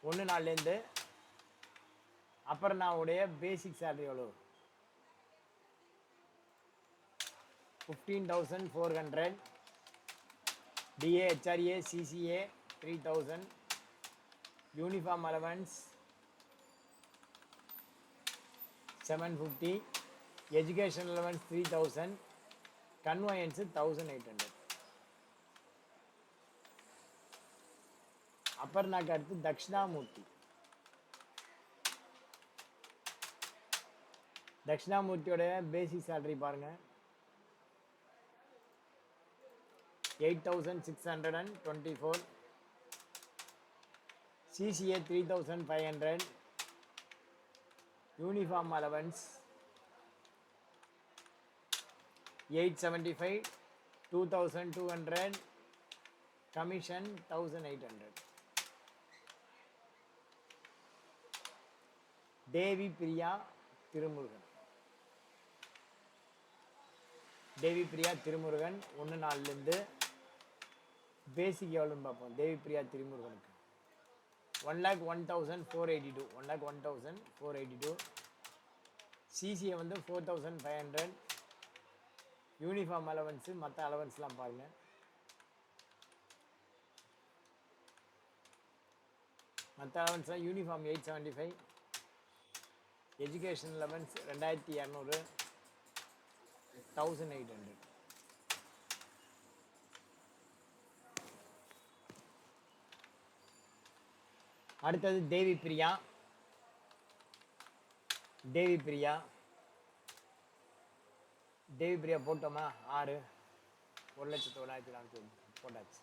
1-4லேருந்து அப்பர்ணாவுடைய பேசிக் சேலரி எவ்வளோ, 15,400. DA HRA CCA 3000. Uniform allowance 750. Education allowance 3000. Conveyance 1800. அப்பர்ணாக்கு அடுத்து தக்ஷணாமூர்த்தி. தக்ஷணாமூர்த்தியோட பேசிக் சேலரி பாருங்கள், 8,624. CCA 3,500. Uniform allowance 875, 2,200. Commission 1,800. Devi Priya Thirumurugan, Devi Priya Thirumurugan 1-4லேருந்து பேசிக் எவ்வளோன்னு பார்ப்போம். தேவி பிரியா திருமுருகனுக்கு 1,01,482, 1,01,482. சிசிஏ வந்து 4,500. யூனிஃபார்ம் அலவன்ஸு மற்ற அலவன்ஸ்லாம் பாருங்கள். மற்ற அலவன்ஸ்லாம் யூனிஃபார்ம் 875. Education allowance 2200, 1,800. அடுத்தது தேவி பிரியா, தேவி பிரியா போட்டோமா 6 1,09,400 போட்டாச்சு.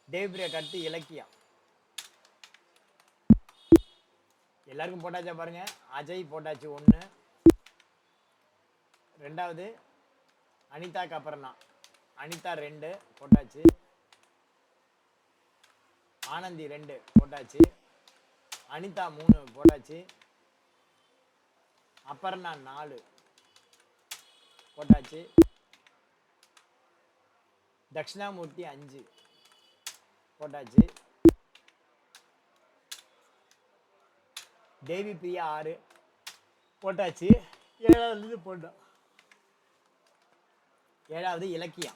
தேவி பிரியா கட்டு இலக்கியா எல்லாருக்கும் போட்டாச்சா பாருங்க. அஜய் போட்டாச்சு 1. ரெண்டாவது அனிதா கபர்னா, அனிதா 2 போட்டாச்சு. ஆனந்தி 2 போட்டாச்சு. அனிதா 3 போட்டாச்சு. அப்பர்ணா 4 போட்டாச்சு. தட்சிணாமூர்த்தி 5 போட்டாச்சு. தேவி பிரியா 6 போட்டாச்சு. 7வது போட்டோம். 7வது Ilakkiya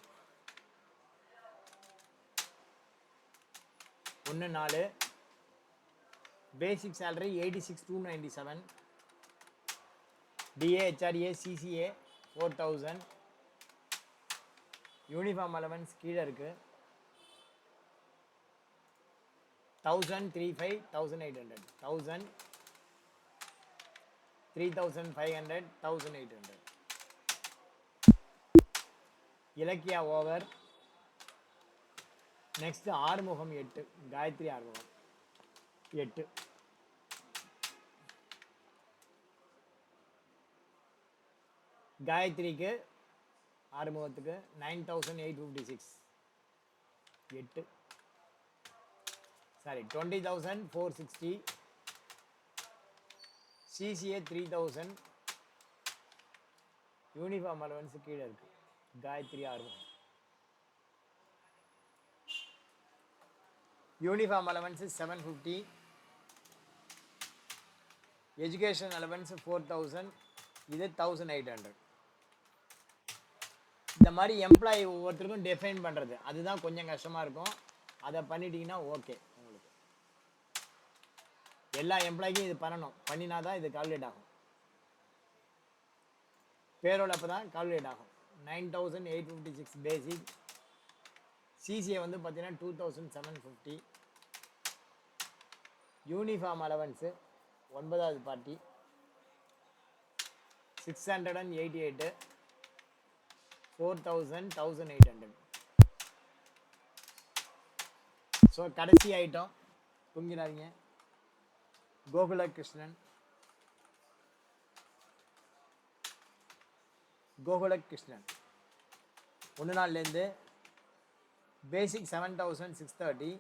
1 4. Basic salary 86,297. DA HRA CCA 4,000. Uniform allowance கீழே இருக்கு 1,035 1,800 1,000 3,500 1,800. இலக்கியா ஓவர். நெக்ஸ்ட் ஆறுமுகம் 8, காயத்ரி ஆறுமுகம் 8. காயத்ரிக்கு ஆறுமுகத்துக்கு 9,856 8 சாரி 20,460. CCA 3,000. யூனிஃபார்ம் அலவன்ஸ் கீழே இருக்கு Gayathri Arumugam. Uniform allowance 750. Education allowance 4,000. இது 1,800. இந்த மாதிரி எம்ப்ளாயி ஒவ்வொருத்தருக்கும் டிஃபைன் பண்ணுறது அதுதான் கொஞ்சம் கஷ்டமாக இருக்கும். அதை பண்ணிட்டீங்கன்னா ஓகே. உங்களுக்கு எல்லா எம்ப்ளாய்க்கும் இது பண்ணணும். பண்ணினா தான் இது கால்குலேட் ஆகும். பேரோல் அப்போ தான் கால்குலேட் ஆகும். 9,856 பேசிக். சிசிஏ வந்து பார்த்தீங்கன்னா 2,750. யூனிஃபார்ம் அலவன்ஸு 9வது பார்ட்டி 688. 4,000 1,800. ஸோ கடைசி ஐட்டம் தூங்கிறாதீங்க. கோகுலகிருஷ்ணன் 1 நாள்லேருந்து பேசிக் 7,630.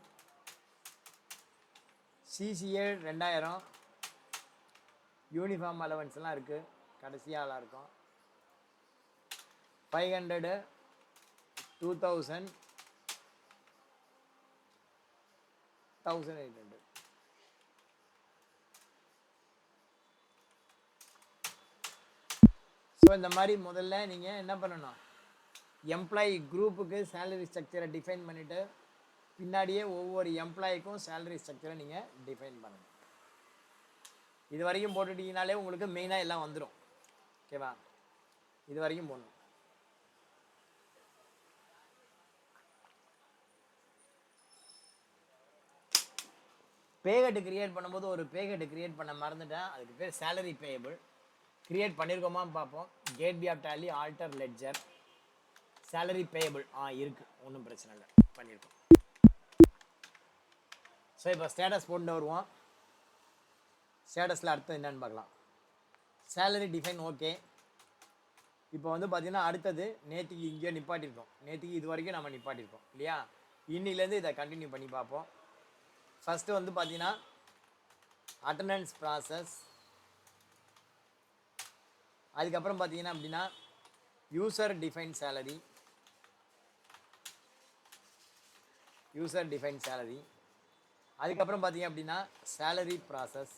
சிசிஏ 2,000. யூனிஃபார்ம் அலவன்ஸ்லாம் இருக்குது. கடைசியாலாம் இருக்கும் 500 2,000 1,800. ஸோ இந்த மாதிரி முதல்ல நீங்கள் என்ன பண்ணணும், எம்ப்ளாயி குரூப்புக்கு சேலரி ஸ்ட்ரக்சரை டிஃபைன் பண்ணிவிட்டு பின்னாடியே ஒவ்வொரு எம்ப்ளாய்க்கும் சேலரி ஸ்ட்ரக்சரை நீங்கள் டிஃபைன் பண்ணணும். இது வரைக்கும் போட்டுட்டீங்கனாலே உங்களுக்கு மெயினாக எல்லாம் வந்துடும். ஓகேவா? இது வரைக்கும் போடணும். பேகெட்டு கிரியேட் பண்ணும்போது ஒரு பேகெட்டு கிரியேட் பண்ண மறந்துட்டேன். அதுக்கு பேர் சேலரி பேயபிள். கிரியேட் பண்ணியிருக்கோமான்னு பார்ப்போம். Gateway of Tally alter ledger salary payable இருக்குது. ஒன்றும் பிரச்சனை இல்லை, பண்ணியிருக்கோம். ஸோ இப்போ ஸ்டேட்டஸ் போட்டு வருவோம். ஸ்டேட்டஸில் அடுத்தது என்னன்னு பார்க்கலாம். Salary define okay. இப்போ வந்து பார்த்தீங்கன்னா அடுத்தது நேற்றுக்கு இங்கே நிப்பாட்டியிருக்கோம். நேற்றுக்கு இது வரைக்கும் நம்ம நிப்பாட்டியிருக்கோம் இல்லையா? இன்னிலேருந்து இதை கண்டினியூ பண்ணி பார்ப்போம். ஃபஸ்ட்டு வந்து பார்த்தீங்கன்னா அட்டண்டன்ஸ் ப்ராசஸ். அதுக்கப்புறம் பார்த்தீங்கன்னா அப்படின்னா யூசர் டிஃபைன் சேலரி. அதுக்கப்புறம் பார்த்தீங்க அப்படின்னா சேலரி ப்ராசஸ்.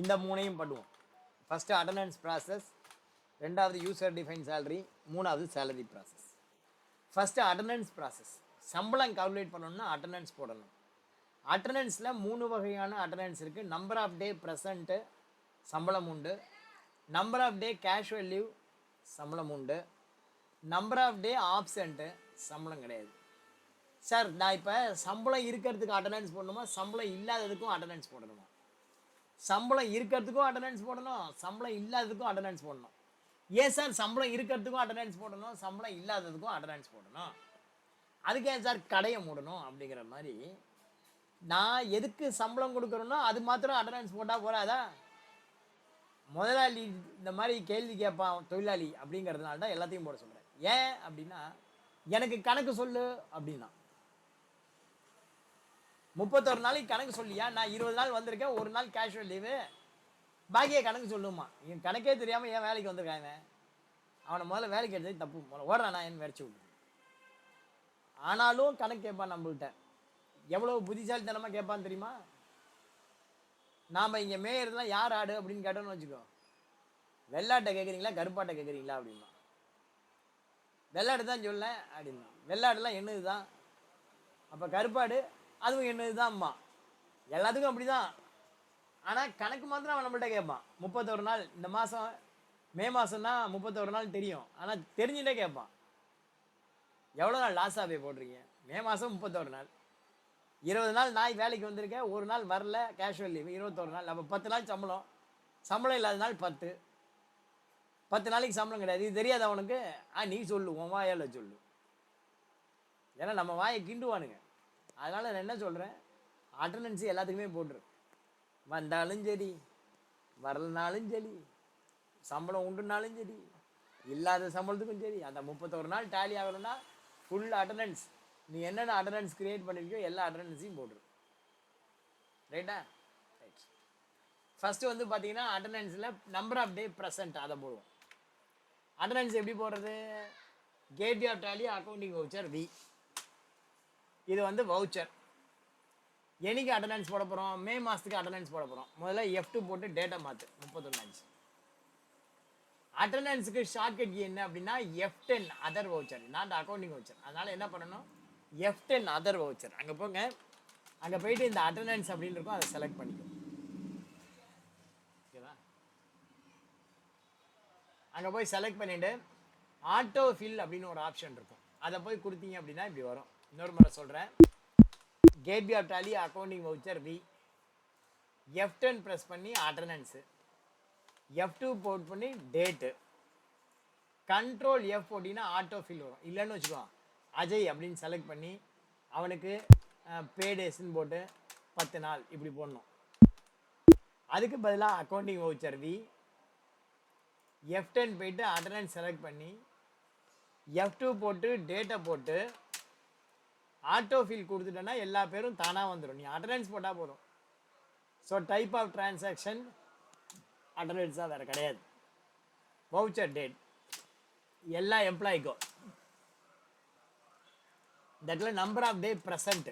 இந்த 3ஐயும் பண்ணுவோம். ஃபஸ்ட்டு அட்டண்டன்ஸ் ப்ராசஸ், 2வது யூசர் டிஃபைன் சேலரி, 3வது salary process. First attendance process. சம்பளம் கால்குலேட் பண்ணணும்னா அட்டண்டன்ஸ் போடணும். அட்டண்டன்ஸில் 3 வகையான அட்டண்டன்ஸ் இருக்குது. நம்பர் ஆஃப் டே ப்ரெசண்ட்டு சம்பளம் உண்டு, number of day casual leave சம்பளம் உண்டு, நம்பர் ஆஃப் டே ஆப்சண்ட்டு சம்பளம் கிடையாது. சார் நான் இப்போ சம்பளம் இருக்கிறதுக்கு அட்டண்டன்ஸ் போடணுமா, சம்பளம் இல்லாததுக்கும் அட்டண்டன்ஸ் போடணுமா? சம்பளம் இருக்கிறதுக்கும் அட்டண்டன்ஸ் போடணும், சம்பளம் இல்லாததுக்கும் அட்டண்டன்ஸ் போடணும். ஏன் சார் சம்பளம் இருக்கிறதுக்கும் அட்டண்டன்ஸ் போடணும், சம்பளம் இல்லாததுக்கும் அட்டண்டன்ஸ் போடணும்? அதுக்கு ஏன் சார் கடையை மூடணும் அப்படிங்கிற மாதிரி. நான் எதுக்கு சம்பளம் கொடுக்குறேனோ அது மாத்திரம் அட்டண்டன்ஸ் போட்டால் போறாதா? முதலாளி இந்த மாதிரி கேள்வி கேட்பான் தொழிலாளி அப்படிங்கிறதுனால தான் எல்லாத்தையும் போட சொல்கிறேன். ஏன் அப்படின்னா, எனக்கு கணக்கு சொல்லு அப்படின்னா 31 நாளைக்கு கணக்கு சொல்லியா, நான் 20 நாள் வந்திருக்கேன், ஒரு நாள் கேஷுவல் லீவு, பாக்கிய கணக்கு சொல்லுமா. என் கணக்கே தெரியாமல் ஏன் வேலைக்கு வந்திருக்காங்க, அவனை முதல்ல வேலைக்கு எடுத்தது தப்பு, முதல்ல ஓடுறான் நான் என் வரைச்சி விட்டு. ஆனாலும் கணக்கு கேட்பான் நம்மள்கிட்ட. எவ்வளோ புத்திசாலித்தனமாக கேட்பான்னு தெரியுமா? நாம் இங்கே மேயறதுலாம் யார் ஆடு அப்படின்னு கேட்டோன்னு வச்சுக்கோ, வெள்ளாட்டை கேட்குறீங்களா கருப்பாட்டை கேட்குறீங்களா அப்படின்னா, வெள்ளாடு தான் சொல்ல அப்படின்னா, வெள்ளாடுலாம் என்னது தான், அப்போ கருப்பாடு அதுவும் என்னது தான் அம்மா, எல்லாத்துக்கும் அப்படி தான். ஆனால் கணக்கு மாத்திரம் அவன் நம்மள்கிட்ட கேட்பான். 31 நாள், இந்த மாதம் மே மாதம்னா 31 நாள் தெரியும், ஆனால் தெரிஞ்சுட்டே கேட்பான். எவ்வளோ நாள் லாஸாக போய் போட்டிருக்கீங்க, மே மாதம் 31 நாள், 20 நாள் நாய் வேலைக்கு வந்திருக்கேன், ஒரு நாள் வரல கேஷுவல் லீவு, 21 நாள், அப்போ 10 நாள் சம்பளம், சம்பளம் இல்லாத நாள் 10 நாளைக்கு சம்பளம் கிடையாது. இது தெரியாது அவனுக்கு. நீ சொல்லு, உன் வாயால் சொல்லு. ஏன்னா நம்ம வாயை கிண்டுவானுங்க. அதனால் நான் என்ன சொல்கிறேன், அட்டண்டன்ஸு எல்லாத்துக்குமே போட்டுரு. வந்தாலும் சரி, வரலனாலும் சரி, சம்பளம் உண்டுனாலும் சரி, இல்லாத சம்பளத்துக்கும் சரி, அந்த 31 நாள் டேலி ஆகணும்னா ஃபுல் அட்டண்டன்ஸ். நீ என்னென்ன அட்டண்டன்ஸ் கிரியேட் பண்ணிருக்கியோ எல்லா அட்டண்டன்ஸையும் போட்டுரு. ரைட்டா? ரைட். ஃபஸ்ட்டு வந்து பார்த்தீங்கன்னா அட்டண்டன்ஸில் நம்பர் ஆஃப் டே ப்ரெசன்ட் அதை போடுவோம். அட்டண்டன்ஸ் எப்படி போடுறது? Gateway of Tally accounting voucher V. இது வந்து வவுச்சர். என்னைக்கு அட்டண்டன்ஸ் போட போகிறோம்? மே மாதத்துக்கு அட்டண்டன்ஸ் போட போகிறோம். முதல்ல F2 போட்டு டேட்டா மாற்று 31. அட்டண்டன்ஸுக்கு ஷார்ட்கட் என்ன அப்படின்னா F10 other voucher, not accounting voucher. அதனால் என்ன பண்ணணும், F10 அதர் வவுச்சர். அங்கே போங்க, அங்கே போயிட்டு இந்த அட்டண்டன்ஸ் அப்படின்னு இருக்கும், அதை செலக்ட் பண்ணிக்கும். ஓகேவா? அங்கே போய் செலக்ட் பண்ணிவிட்டு ஆட்டோ ஃபில் அப்படின்னு ஒரு ஆப்ஷன் இருக்கும், அதை போய் கொடுத்தீங்க அப்படின்னா இப்படி வரும். இன்னொரு முறை சொல்கிறேன், gateway of Tally accounting voucher V, F10 press பண்ணி அட்டண்டன்ஸு, F2 போட் பண்ணி டேட்டு, கண்ட்ரோல் F போட்டிங்கன்னா ஆட்டோ ஃபில் வரும். இல்லைன்னு வச்சுக்கோ, அஜய் அப்படின்னு செலக்ட் பண்ணி அவனுக்கு பேடேஸ்ன்னு போட்டு 10 நாள் இப்படி போடணும். அதுக்கு பதிலாக அக்கௌண்டிங் வவுச்சர் வி, F10 போயிட்டு அட்டண்டன்ஸ் செலக்ட் பண்ணி F2 போட்டு டேட்டை போட்டு ஆட்டோ ஃபில் கொடுத்துட்டேன்னா எல்லா பேரும் தானாக வந்துடும். நீ அட்டண்டன்ஸ் போட்டால் போதும். So type of transaction attendance தான், வேறு கிடையாது. வவுச்சர் டேட் எல்லா எம்ப்ளாய்க்கும். தட்டில் number of day present,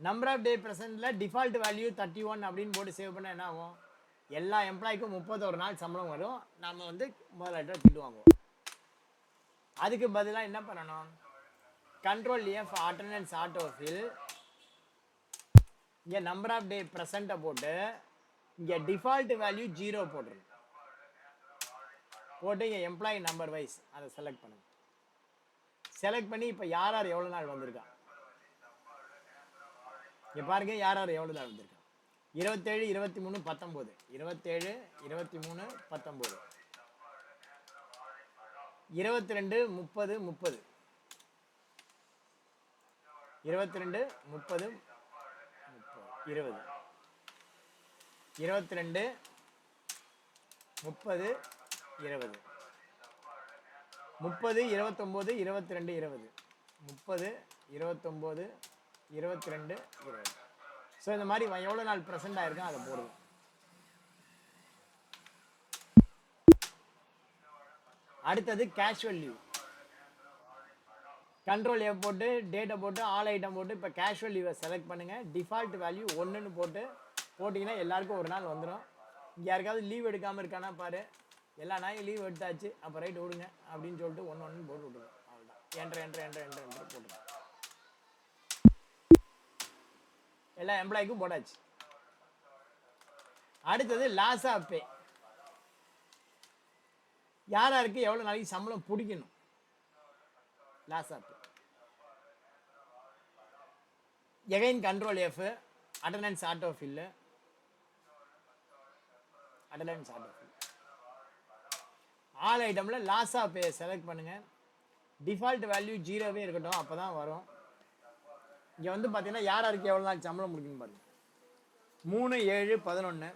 number of day ப்ரெசென்ட்டில் டிஃபால்ட் வேல்யூ 31 அப்படின்னு போட்டு சேவ் பண்ணால் என்ன ஆகும், எல்லா எம்ப்ளாய்க்கும் 31 நாள் சம்பளம் வரும். நம்ம வந்து முதலாளிட்ட திட்டு வாங்குவோம். அதுக்கு பதிலாக என்ன பண்ணணும், control F attendance auto fill, இங்கே நம்பர் ஆஃப் டே ப்ரெசென்ட்டை போட்டு இங்கே டிஃபால்ட் வேல்யூ 0 போட்டுருங்க. போட்டு இங்கே எம்ப்ளாயி நம்பர் வைஸ் அதை செலக்ட் பண்ணுங்க. செலக்ட் பண்ணி இப்போ யார் யார் எவ்வளோ நாள் வந்திருக்கா இங்கே பாருங்க, யார் யார் எவ்வளோ நாள் வந்திருக்கா. 27 23 19, 27 23 19, 22 30 30, 22 30 20, 22 30 20, 30 29 22 20, 30 29 22 20. ஸோ இந்த மாதிரி எவ்வளோ நாள் ப்ரெசென்ட் ஆயிருக்கும் அதை போடுவோம். அடுத்தது கேஷுவல் லீவ். கண்ட்ரோல் F போட்டு டேட்டை போட்டு ஆல் ஐட்டம் போட்டு இப்போ கேஷுவல் லீவை செலக்ட் பண்ணுங்கள். டிஃபால்ட் வேல்யூ 1ன்னு போட்டிங்கன்னா எல்லாருக்கும் ஒரு நாள் வந்துடும். இங்கே யாருக்காவது லீவ் எடுக்காமல் இருக்கானா பாரு, எல்லா நாயும் லீவ் எடுத்தாச்சு, அப்போ ரைட் விடுங்க அப்படின்னு சொல்லிட்டு 1 1 போட்டு விட்டுருவோம். அவ்வளோதான், என்ட்ரு போட்டுருவோம். எல்லா எம்ப்ளாய்க்கும் போட்டாச்சு. அடுத்தது லாஸ் ஆஃப் பே. யார் யாருக்கு எவ்வளோ நாளைக்கு சம்பளம் பிடிக்கணும், loss of pay. Again control F, attendance auto fill, attendance auto fill. All ஐட்டமில் லாஸ் ஆஃப் பே செலக்ட் பண்ணுங்கள். டிஃபால்ட் வேல்யூ 0வே இருக்கட்டும், அப்போ தான் வரும். இங்கே வந்து பார்த்தீங்கன்னா யார் யாருக்கு எவ்வளோ நாள் சம்பளம் முடிக்கணும் பாருங்க. 3/7/11,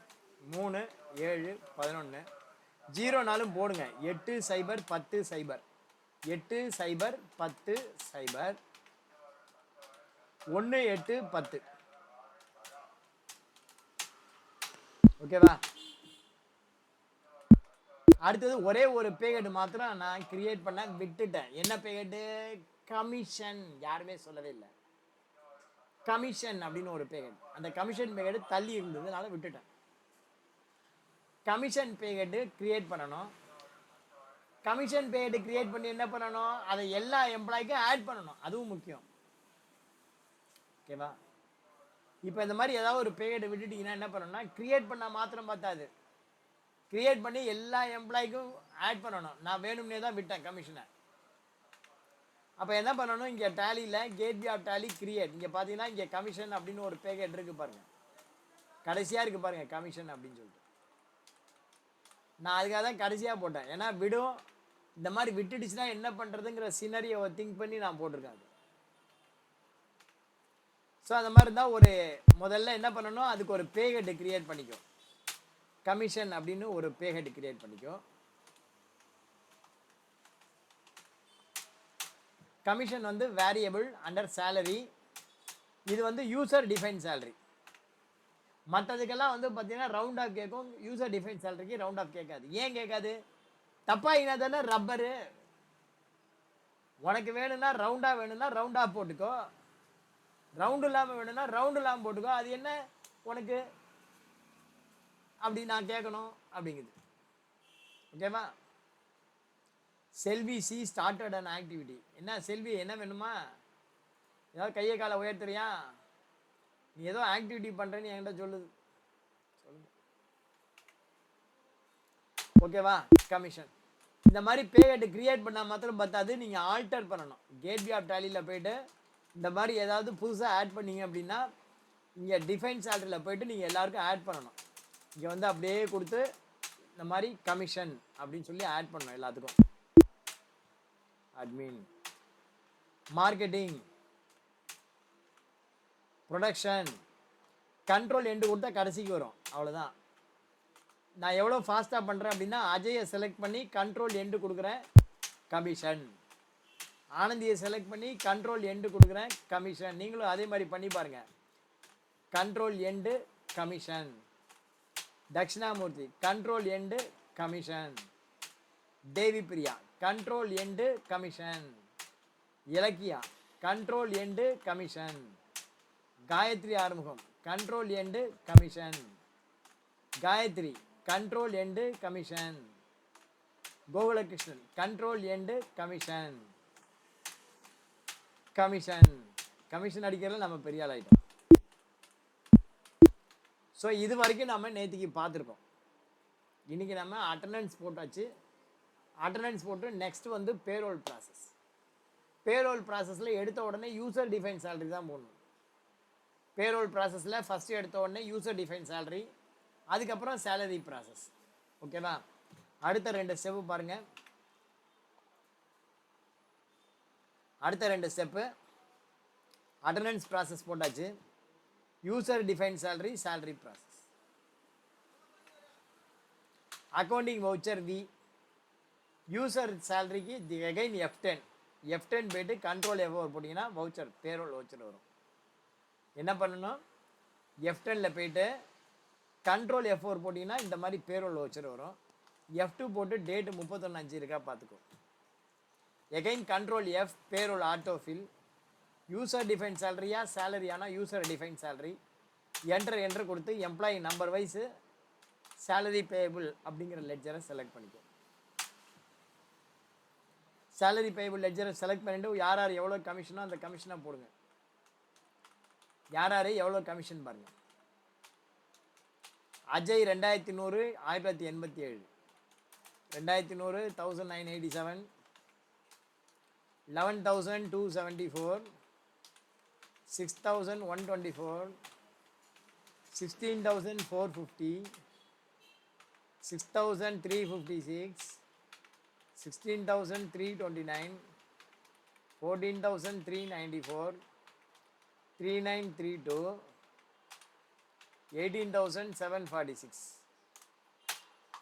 3/7/11, 0 நாளும் போடுங்க. 8/0/10/0, 8/0/10/0, 1/8/10. ஓகேவா? அடுத்தது ஒரே ஒரு பேகெட் மாத்திரம் நான் கிரியேட் பண்ண விட்டுட்டேன். என்ன பேகெட்டு? கமிஷன். யாருமே சொல்லவே இல்லை. கமிஷன் அப்படின்னு ஒரு பேகெட். அந்த கமிஷன் பேகெட் தள்ளி இருந்ததுனால விட்டுட்டேன். கமிஷன் பேகெட் கிரியேட் பண்ணணும். கமிஷன் பேகெட் கிரியேட் பண்ணி என்ன பண்ணணும்? அதை எல்லா எம்ப்ளாய்க்கும் ஆட் பண்ணணும். அதுவும் முக்கியம். ஓகேவா? இப்போ இந்த மாதிரி ஏதாவது ஒரு பேகெட் விட்டுட்டீங்கன்னா என்ன பண்ணணும்னா, கிரியேட் பண்ண மாத்திரம் பார்த்தாது, கிரியேட் பண்ணி எல்லா எம்ப்ளாய்க்கும் ஆட் பண்ணணும். நான் வேணும்னே தான் விட்டேன் கமிஷனை. அப்போ என்ன பண்ணணும்? இங்கே டேலியில் கேட்வே ஆஃப் டேலி கிரியேட், இங்கே பார்த்தீங்கன்னா இங்கே கமிஷன் அப்படின்னு ஒரு பேக்கெட் இருக்குது பாருங்கள், கடைசியாக இருக்குது பாருங்கள் கமிஷன் அப்படின்னு சொல்லிட்டு. நான் அதுக்காக தான் கடைசியாக போட்டேன். ஏன்னா விடும், இந்த மாதிரி விட்டுடுச்சுன்னா என்ன பண்ணுறதுங்கிற சினரியை திங்க் பண்ணி நான் போட்டிருக்கேன். ஸோ அந்த மாதிரி இருந்தால் ஒரு முதல்ல என்ன பண்ணணும், அதுக்கு ஒரு பேக்கெட் கிரியேட் பண்ணிக்கும். கமிஷன் அப்படின்னு ஒரு பேக்கெட் கிரியேட் பண்ணிக்கும். கமிஷன் வந்து வேரியபிள் அண்டர் சேலரி. இது வந்து யூசர் டிஃபைன் சேலரி. மற்றதுக்கெல்லாம் வந்து பார்த்தீங்கன்னா ரவுண்ட் ஆஃப் கேட்கும், யூசர் டிஃபைன் சேலரிக்கு ரவுண்ட் ஆஃப் கேட்காது. ஏன் கேட்காது? தப்பாயினா தானே ரப்பரு. உனக்கு வேணும்னா ரவுண்டாக வேணும்னா ரவுண்டாக போட்டுக்கோ, ரவுண்டு இல்லாமல் வேணும்னா ரவுண்டு இல்லாமல் போட்டுக்கோ. அது என்ன உனக்கு அப்படி நான் கேட்கணும் அப்படிங்குது. ஓகேவா? செல்வி சி ஸ்டார்டட் அன் ஆக்டிவிட்டி. என்ன செல்வி, என்ன வேணுமா? ஏதாவது கையை காலை உயர்த்துறியா? நீ ஏதோ ஆக்டிவிட்டி பண்ணுறேன்னு என்கிட்ட சொல்லுது. சொல்லுங்க. ஓகேவா? கமிஷன் இந்த மாதிரி பேகெட் கிரியேட் பண்ணால் மாத்திரம் பார்த்தாது, நீங்கள் ஆல்டர் பண்ணணும். கேட்வே ஆஃப் டேலியில் போய்ட்டு இந்த மாதிரி ஏதாவது புதுசாக ஆட் பண்ணீங்க அப்படின்னா இங்கே டிஃபைன் சேலரியில் போய்ட்டு நீங்கள் எல்லாருக்கும் ஆட் பண்ணணும். இங்கே வந்து அப்படியே கொடுத்து இந்த மாதிரி கமிஷன் அப்படின்னு சொல்லி ஆட் பண்ணணும் எல்லாத்துக்கும். Admin, marketing, production, control end கொடுத்தா கடைசிக்கு வரும். அவ்வளோதான். நான் எவ்வளோ ஃபாஸ்ட்டாக பண்ணுறேன் அப்படின்னா அஜயை செலக்ட் பண்ணி கண்ட்ரோல் எண்டு கொடுக்குறேன், கமிஷன். ஆனந்தியை செலக்ட் பண்ணி கண்ட்ரோல் எண்டு கொடுக்குறேன், கமிஷன். நீங்களும் அதே மாதிரி பண்ணி பாருங்கள். Control end commission. Dakshinamurthy control end commission. Devi Priya control end commission. Ilakkiya control end commission. Gayathri Arumugam control end commission. Gayathri control end commission. Gokulakrishnan control end commission. Commission commission அடிக்கிறதுல நம்ம பெரிய ஆள் ஆகிட்டோம். ஸோ இது வரைக்கும் நம்ம நேற்றுக்கு பார்த்துருக்கோம். இன்றைக்கி நம்ம அட்டண்டன்ஸ் போட்டாச்சு. அட்டண்டன்ஸ் போட்டு நெக்ஸ்ட் வந்து பேரோல் ப்ராசஸ். பேரோல் ப்ராசஸில் எடுத்த உடனே யூசர் டிஃபைன் சேலரி தான் போடணும். பேரோல் ப்ராசஸில் ஃபஸ்ட்டு எடுத்த உடனே யூசர் டிஃபைன் சேலரி, அதுக்கப்புறம் சேலரி ப்ராசஸ். ஓகேவா? அடுத்த 2 ஸ்டெப்பு பாருங்கள். அடுத்த 2 ஸ்டெப்பு அட்டண்டன்ஸ் ப்ராசஸ் போட்டாச்சு, user define salary, salary process. Accounting voucher V, user சேலரிக்கு அகைன் F10 போய்ட்டு கண்ட்ரோல் F4 போட்டிங்கன்னா வவுச்சர், பேரோல் வவுச்சர் வரும். என்ன பண்ணணும்? F10 போய்ட்டு கண்ட்ரோல் F4 போட்டிங்கன்னா இந்த மாதிரி பேரோல் வவுச்சர் வரும். F2 போட்டு டேட்டு 31/5 இருக்கா பார்த்துக்கோ. Again control F, payroll auto fill. User define சேலரியா சேலரியானா யூசர் டிஃபைன் சேலரி. என்டர் கொடுத்து employee number wise salary payable அப்படிங்கிற லெட்ஜரை செலக்ட் பண்ணிக்கோ. சேலரி பேயபிள் லெட்ஜரை செலக்ட் பண்ணிட்டு யார் யார் எவ்வளோ கமிஷனோ அந்த கமிஷனை போடுங்க. யார் யார் எவ்வளோ கமிஷன் பாருங்கள். அஜய் 2100 1987, 2100 1987, 11,274, 6,124, 16,450, 6,356, 16,329, 14,394, 3932, 18,746.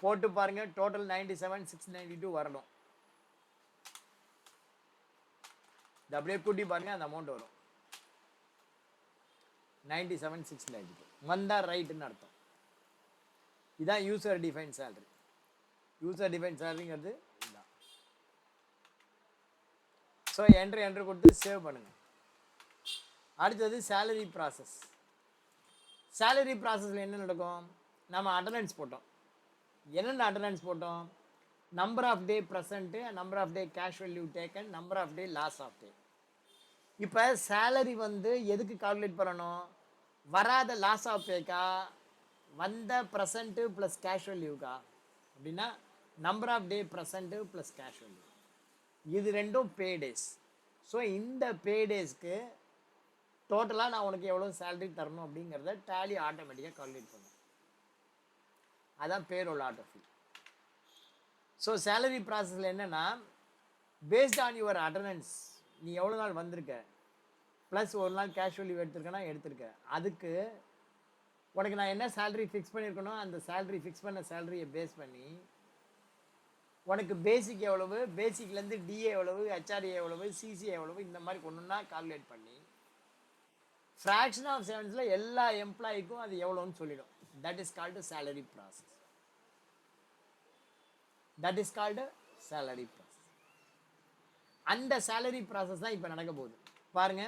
போட்டு பாருங்க, டோட்டல் 97,692 வரணும். அப்படியே கூட்டி பாருங்க, அந்த அமௌண்ட் வரும் 97,692. வந்தா ரைட்டுன்னு அர்த்தம். இதான் user define salary. User define சேலரிங்கிறது இதுதான். ஸோ என்ட்ரு கொடுத்து சேவ் பண்ணுங்க. அடுத்தது சேலரி ப்ராசஸ். சேலரி ப்ராசஸில் என்ன நடக்கும்? நம்ம அட்டண்டன்ஸ் போட்டோம். என்னென்ன அட்டண்டன்ஸ் போட்டோம்? Number of day present, number of day casual leave taken, number of day loss of day. இப்போ சேலரி வந்து எதுக்கு கால்குலேட் பண்ணணும்? வராத லாஸ் ஆஃப் பேக்கா, வந்த ப்ரெசண்ட்டு ப்ளஸ் கேஷுவல் லீவுக்கா? அப்படின்னா number of day present plus casual leave, இது ரெண்டும் பே டேஸ். ஸோ இந்த பே டேஸ்க்கு டோட்டலாக நான் உனக்கு எவ்வளோ சேலரி தரணும் அப்படிங்கிறத டேலி ஆட்டோமேட்டிக்காக கால்குலேட் பண்ணும். அதான் payroll auto fill. So salary ப்ராசஸில் என்னென்னா, பேஸ்ட் ஆன் யுவர் அட்டண்டன்ஸ், நீ எவ்வளோ நாள் வந்திருக்க, ப்ளஸ் ஒரு நாள் கேஷுவல் லீவ் எடுத்திருக்கேன்னா எடுத்திருக்க, அதுக்கு உனக்கு நான் என்ன சேலரி ஃபிக்ஸ் பண்ணியிருக்கணும், அந்த சேலரி ஃபிக்ஸ் பண்ண சேலரியை பேஸ் பண்ணி உனக்கு பேசிக் எவ்வளவு, பேசிக்லேருந்து டிஏ எவ்வளவு, ஹெச்ஆர்ஏ எவ்வளவு, சிசிஏ எவ்வளவு, இந்த மாதிரி ஒன்றுன்னா கால்குலேட் பண்ணி ஃப்ராக்ஷன் ஆஃப் செவன்ஸில் எல்லா எம்ப்ளாய்க்கும் அது எவ்வளோன்னு சொல்லிடும். That is called salary process. That is called salary process. அந்த சேலரி ப்ராசஸ் தான் இப்போ நடக்க போகுது. பாருங்க,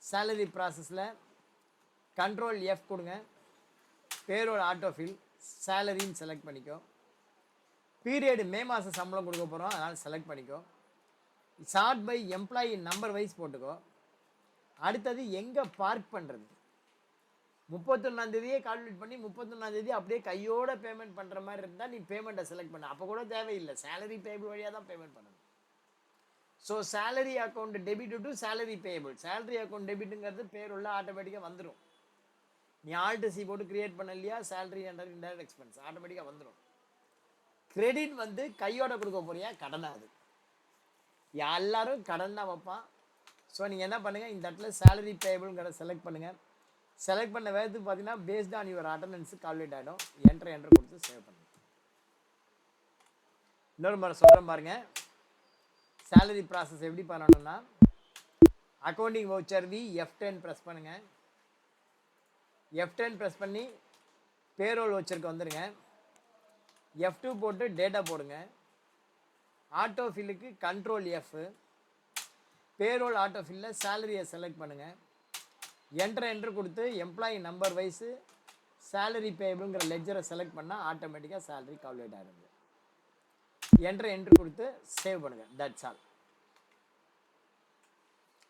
சேலரி ப்ராசஸில் கண்ட்ரோல் எஃப் கொடுங்க, பேரோல் ஆட்டோஃபில், சேலரின்னு செலக்ட் பண்ணிக்கோ. பீரியடு மே மாதம் சம்பளம் கொடுக்க போகிறோம், அதனால் செலக்ட் பண்ணிக்கோ. Sort by employee number wise போட்டுக்கோ. அடுத்தது எங்கே பார்க் பண்ணுறது, 31ஆந்தேதியே கால்குலேட் பண்ணி 31ஆந்தேதி அப்படியே கையோட பேமெண்ட் பண்ணுற மாதிரி இருந்தால் நீ பேமெண்ட்டை செலக்ட் பண்ண, அப்போ கூட தேவையில்லை, சேலரி பேபிள் வழியாக தான் பேமெண்ட் பண்ணணும். So salary account debit to salary payable. Salary account டெபிட்டுங்கிறது பேருள்ள ஆட்டோமேட்டிக்காக வந்துடும். நீ ஆல்ட் சி போட்டு கிரியேட் பண்ண இல்லையா, சேலரி அண்டர் இன்டைரக்ட் எக்ஸ்பென்ஸ் ஆட்டோமேட்டிக்காக வந்துடும். கிரெடிட் வந்து கையோட கொடுக்க போறியா, கடனா? அது எல்லாரும் கடன் தான் வைப்பான். ஸோ நீங்கள் என்ன பண்ணுங்கள், இந்த இடத்துல சேலரி பேபிள்ங்கிறத செலக்ட் பண்ணுங்கள். செலக்ட் பண்ண வேகத்துக்கு பார்த்தீங்கன்னா based on your attendance calculate ஆகிடும். என்ட்ரு கொடுத்து சேவ் பண்ணுங்க. இன்னொரு முறை சொல்கிறேன் பாருங்க, சேலரி ப்ராசஸ் எப்படி பண்ணணும்னா, accounting voucher V F10 press பண்ணுங்க. F10 ப்ரெஸ் பண்ணி பேரோல் வவுச்சருக்கு வந்துடுங்க. F2 போட்டு டேட்டா போடுங்க. ஆட்டோ ஃபில்லுக்கு கண்ட்ரோல் எஃப், பேரோல் ஆட்டோ ஃபில்லில் சேலரியை செலக்ட் பண்ணுங்கள். என்ட்ரு கொடுத்து எம்ப்ளாயி நம்பர் வைஸு சேலரி பேபிள்ங்கிற லெஜரை செலக்ட் பண்ணால் ஆட்டோமேட்டிக்காக சேலரி கால்குலேட் ஆகிடுங்க. என்ட்ரு கொடுத்து சேவ் பண்ணுங்கள். That's all.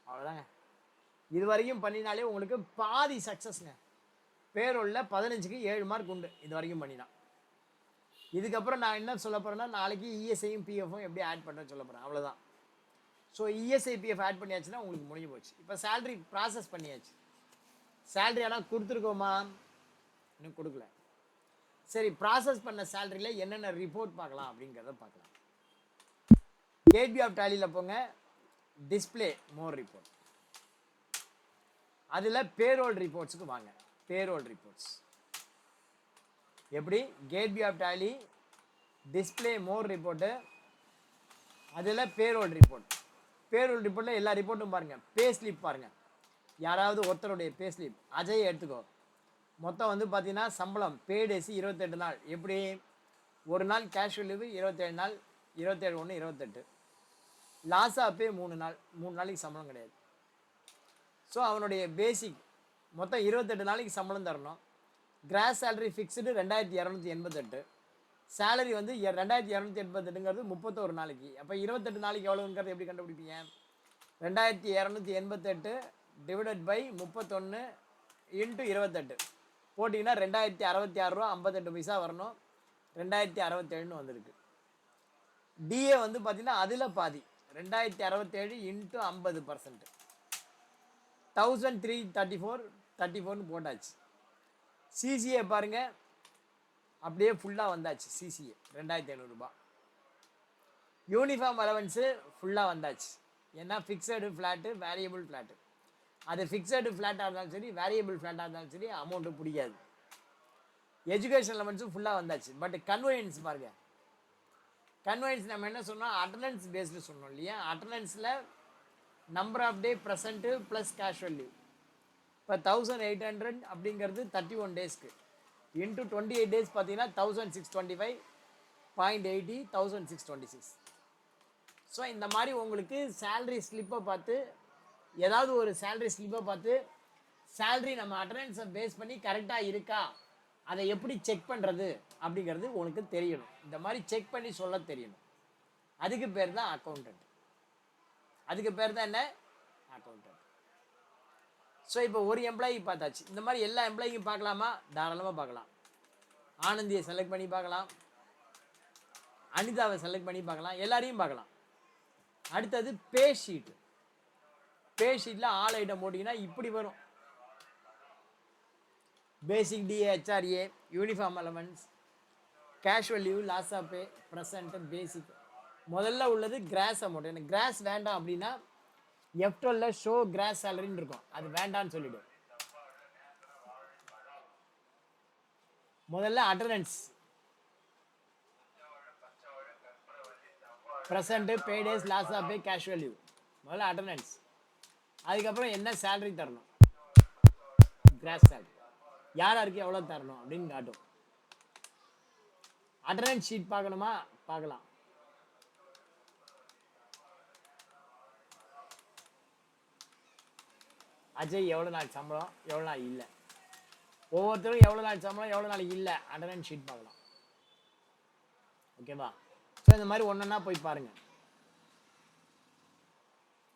அவ்வளோதாங்க. இது வரைக்கும் பண்ணினாலே உங்களுக்கு பாதி சக்ஸஸ்ங்க. பேரோலில் 15க்கு 7 மார்க் உண்டு இது வரைக்கும் பண்ணினா. இதுக்கப்புறம் நான் என்ன சொல்ல போகிறேன்னா, நாளைக்கு இஎஸ்ஐயும் பிஎஃப்பும் எப்படி ஆட் பண்ணுறேன்னு சொல்ல போகிறேன், அவ்வளோதான். ஸோ இஎஸ்ஐ பிஎஃப் ஆட் பண்ணியாச்சுன்னா உங்களுக்கு முடிஞ்சு போச்சு. இப்போ சேலரி ப்ராசஸ் பண்ணியாச்சு. சேலரி ஆனால் கொடுத்துருக்கோமா? இன்னும் கொடுக்கல. சரி, ப்ராசஸ் பண்ண சேலரியில் என்னென்ன ரிப்போர்ட் பார்க்கலாம் அப்படிங்கிறத பார்க்கலாம். கேட்வே ஆஃப் டேலியில் போங்க, டிஸ்பிளே மோர் ரிப்போர்ட், அதில் பேரோல் ரிப்போர்ட்ஸுக்கு வாங்க. பேரோல் ரிப்போர்ட்ஸ் எப்படி? Gateway of Tally, display more report, அதில் பேரோல் ரிப்போர்ட். பேரோல் ரிப்போர்ட்டில் எல்லா ரிப்போர்ட்டும் பாருங்கள். பே ஸ்லிப் பாருங்கள், யாராவது ஒருத்தருடைய பே ஸ்லிப். அஜய் எடுத்துக்கோ. மொத்தம் வந்து பார்த்தீங்கன்னா சம்பளம் பே டேஸு 28 நாள். எப்படி? ஒரு நாள் கேஷுவல் லீவு 27 நாள், 27/1/28. லாஸ் ஆஃப் பே 3 நாள், 3 நாளைக்கு சம்பளம் கிடையாது. ஸோ அவனுடைய பேசிக் மொத்தம் 28 நாளைக்கு சம்பளம் தரணும். Cross salary fixed 2288. சேலரி வந்து 2288ங்கிறது 31 நாளைக்கு. அப்போ 28 நாளைக்கு எவ்வளோங்கிறது எப்படி கண்டுபிடிப்பீங்க? 2288 டிவைடட் பை 31 இன்ட்டு 28 போட்டிங்கன்னா 2066 ரூபா 58 பைசா வரணும். 2067 வந்திருக்கு. டிஏ வந்து பார்த்தீங்கன்னா அதில் பாதி 2067 இன்ட்டு 50%. 1334 போட்டாச்சு. சிசிஏ பாருங்க அப்படியே ஃபுல்லாக வந்தாச்சு. சிசிஏ 2500 ரூபாய். யூனிஃபார்ம் அலவன்ஸு ஃபுல்லாக வந்தாச்சு. ஏன்னா ஃபிக்ஸடு ஃப்ளாட்டு, வேரியபிள் ஃப்ளாட்டு. அது ஃபிக்ஸடு ஃப்ளாட்டாக இருந்தாலும் சரி, வேரியபிள் ஃப்ளாட்டாக இருந்தாலும் சரி, அமௌண்ட்டு பிடிக்காது. எஜுகேஷன் அலவன்ஸும் ஃபுல்லாக வந்தாச்சு. பட் கன்வீனியன்ஸ் பாருங்கள். கன்வீனியன்ஸ் நம்ம என்ன சொன்னோம், அட்டண்டன்ஸ் பேஸ்டு சொன்னோம் இல்லையா. அட்டண்டன்ஸில் number of day present plus casual leave. இப்போ 1800 அப்படிங்கிறது 31 டேஸ்க்கு இன்ட்டு 28 டேஸ் பார்த்தீங்கன்னா 1625.80 1626. ஸோ இந்த மாதிரி உங்களுக்கு சேல்ரி ஸ்லிப்பை பார்த்து, ஏதாவது ஒரு சேல்ரி ஸ்லிப்பை பார்த்து சேல்ரி நம்ம அட்டண்டன்ஸை பேஸ் பண்ணி கரெக்டாக இருக்கா, அதை எப்படி செக் பண்ணுறது அப்படிங்கிறது உனக்கு தெரியணும். இந்த மாதிரி செக் பண்ணி சொல்ல தெரியணும். அதுக்கு பேர் தான் அக்கௌண்டன்ட். அதுக்கு பேர் தான் என்ன, அக்கௌண்டன்ட். ஸோ இப்போ ஒரு எம்ப்ளாயி பார்த்தாச்சு. இந்த மாதிரி எல்லா எம்ப்ளாயிக்கும் பார்க்கலாமா, தாராளமாக பார்க்கலாம். ஆனந்தியை செலக்ட் பண்ணி பார்க்கலாம், அனிதாவை செலக்ட் பண்ணி பார்க்கலாம், எல்லாரையும் பார்க்கலாம். அடுத்தது பே ஷீட். பே ஷீட்டில் ஆல் ஐட்டம் போட்டிங்கன்னா இப்படி வரும். Basic DA, HRA, uniform allowance, casual leave, loss of pay, present, basic. முதல்ல உள்ளது கிராஸ் அமௌண்ட். எனக்கு கிராஸ் வேண்டாம் அப்படின்னா F12 ஷோ கிராஸ் சேலரின்னு இருக்கும், அது வேண்டான்னு சொல்லிவிடும். முதல்ல attendance, present, pay days, loss of pay, casual leave. முதல்ல அட்டண்டன்ஸ். அதுக்கப்புறம் என்ன சேலரி தரணும், கிராஸ் சேலரி, யார் யாருக்கு எவ்வளோ தரணும் அப்படின்னு காட்டும். அட்டண்டன்ஸ் ஷீட் பார்க்கணுமா, பார்க்கலாம். அஜய் எவ்வளோ நாள் சம்பளம், எவ்வளோ நாள் இல்லை, ஒவ்வொருத்தரும் எவ்வளோ நாள் சம்பளம், எவ்வளோ நாள் இல்லை, அட்டண்டன்ஸ் ஷீட் பார்க்கலாம். ஓகேவா. ஸோ இந்த மாதிரி ஒன்றா போய் பாருங்க.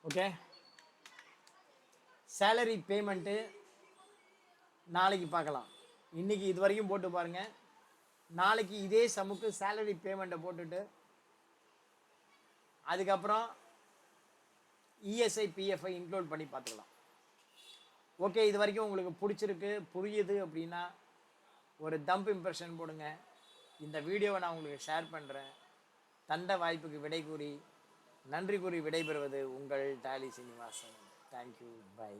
ஓகே. சேலரி பேமெண்ட்டு நாளைக்கு பார்க்கலாம். இன்னைக்கு இது வரைக்கும் போட்டு பாருங்க. நாளைக்கு இதே சமுக்கு சேலரி பேமெண்ட்டை போட்டுட்டு அதுக்கப்புறம் இஎஸ்ஐ பிஎஃப்ஐ இன்க்ளூட் பண்ணி பார்த்துக்கலாம். ஓகே. இது வரைக்கும் உங்களுக்கு பிடிச்சிருக்கு, புரியுது அப்படின்னா ஒரு தம்ப் இம்ப்ரெஷன் போடுங்க. இந்த வீடியோவை நான் உங்களுக்கு ஷேர் பண்ணுறேன். தந்த வாய்ப்புக்கு விடை கூறி நன்றி கூறி விடைபெறுவது உங்கள் டாலி சீனிவாசன். தேங்க்யூ. பை.